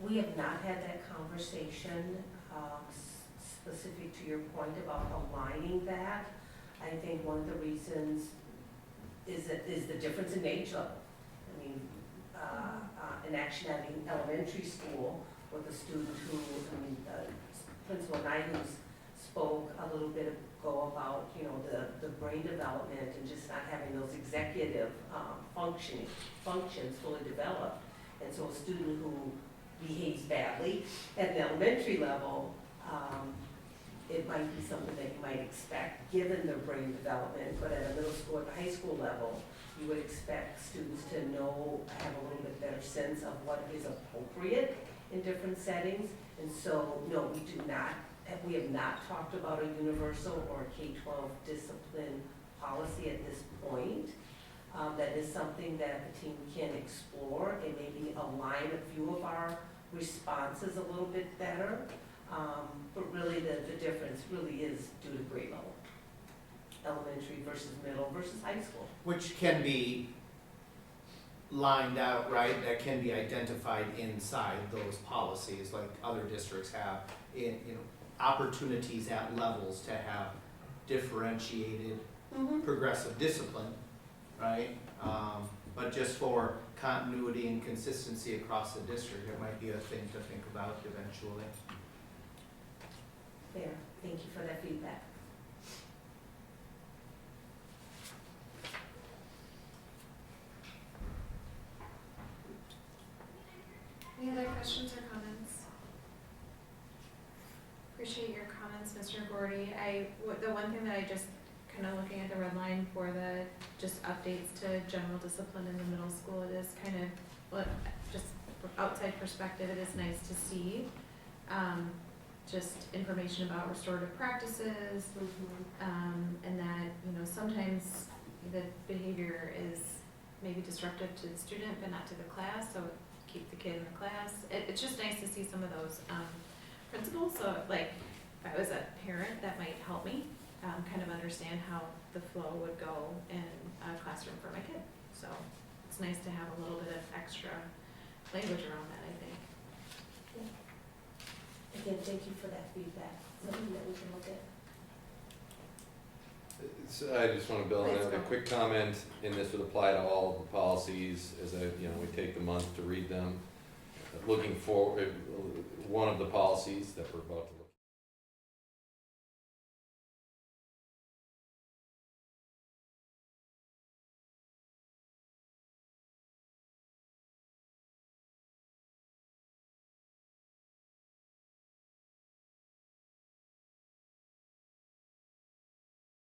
We have not had that conversation specific to your point about aligning that. I think one of the reasons is the difference in age level. I mean, an action at an elementary school with a student who, Principal Knight, who spoke a little bit ago about, the brain development and just not having those executive functions fully developed. And so a student who behaves badly at an elementary level, it might be something that you might expect given their brain development, but at a middle school or high school level, you would expect students to have a little bit better sense of what is appropriate in different settings. And so, no, we have not talked about a universal or K-12 discipline policy at this point. That is something that the team can explore and maybe align a few of our responses a little bit better. But really the difference really is due to grade level. Elementary versus middle versus high school. Which can be lined out, right? That can be identified inside those policies, like other districts have in, opportunities at levels to have differentiated progressive discipline, right? But just for continuity and consistency across the district, it might be a thing to think about eventually. Fair. Thank you for that feedback. Any other questions or comments? Appreciate your comments, Mr. Gordy. The one thing that I just kind of looking at the red line for the just updates to general discipline in the middle school, it is kind of, just from outside perspective, it is nice to see just information about restorative practices, and that, sometimes the behavior is maybe disruptive to the student but not to the class, so keep the kid in the class. It's just nice to see some of those principles. So like if I was a parent, that might help me kind of understand how the flow would go in a classroom for my kid. So it's nice to have a little bit of extra language around that, I think. Again, thank you for that feedback. Something that we can look at. So I just want to build on a quick comment, and this would apply to all of the policies as we take the month to read them. Looking forward, one of the policies that we're about to look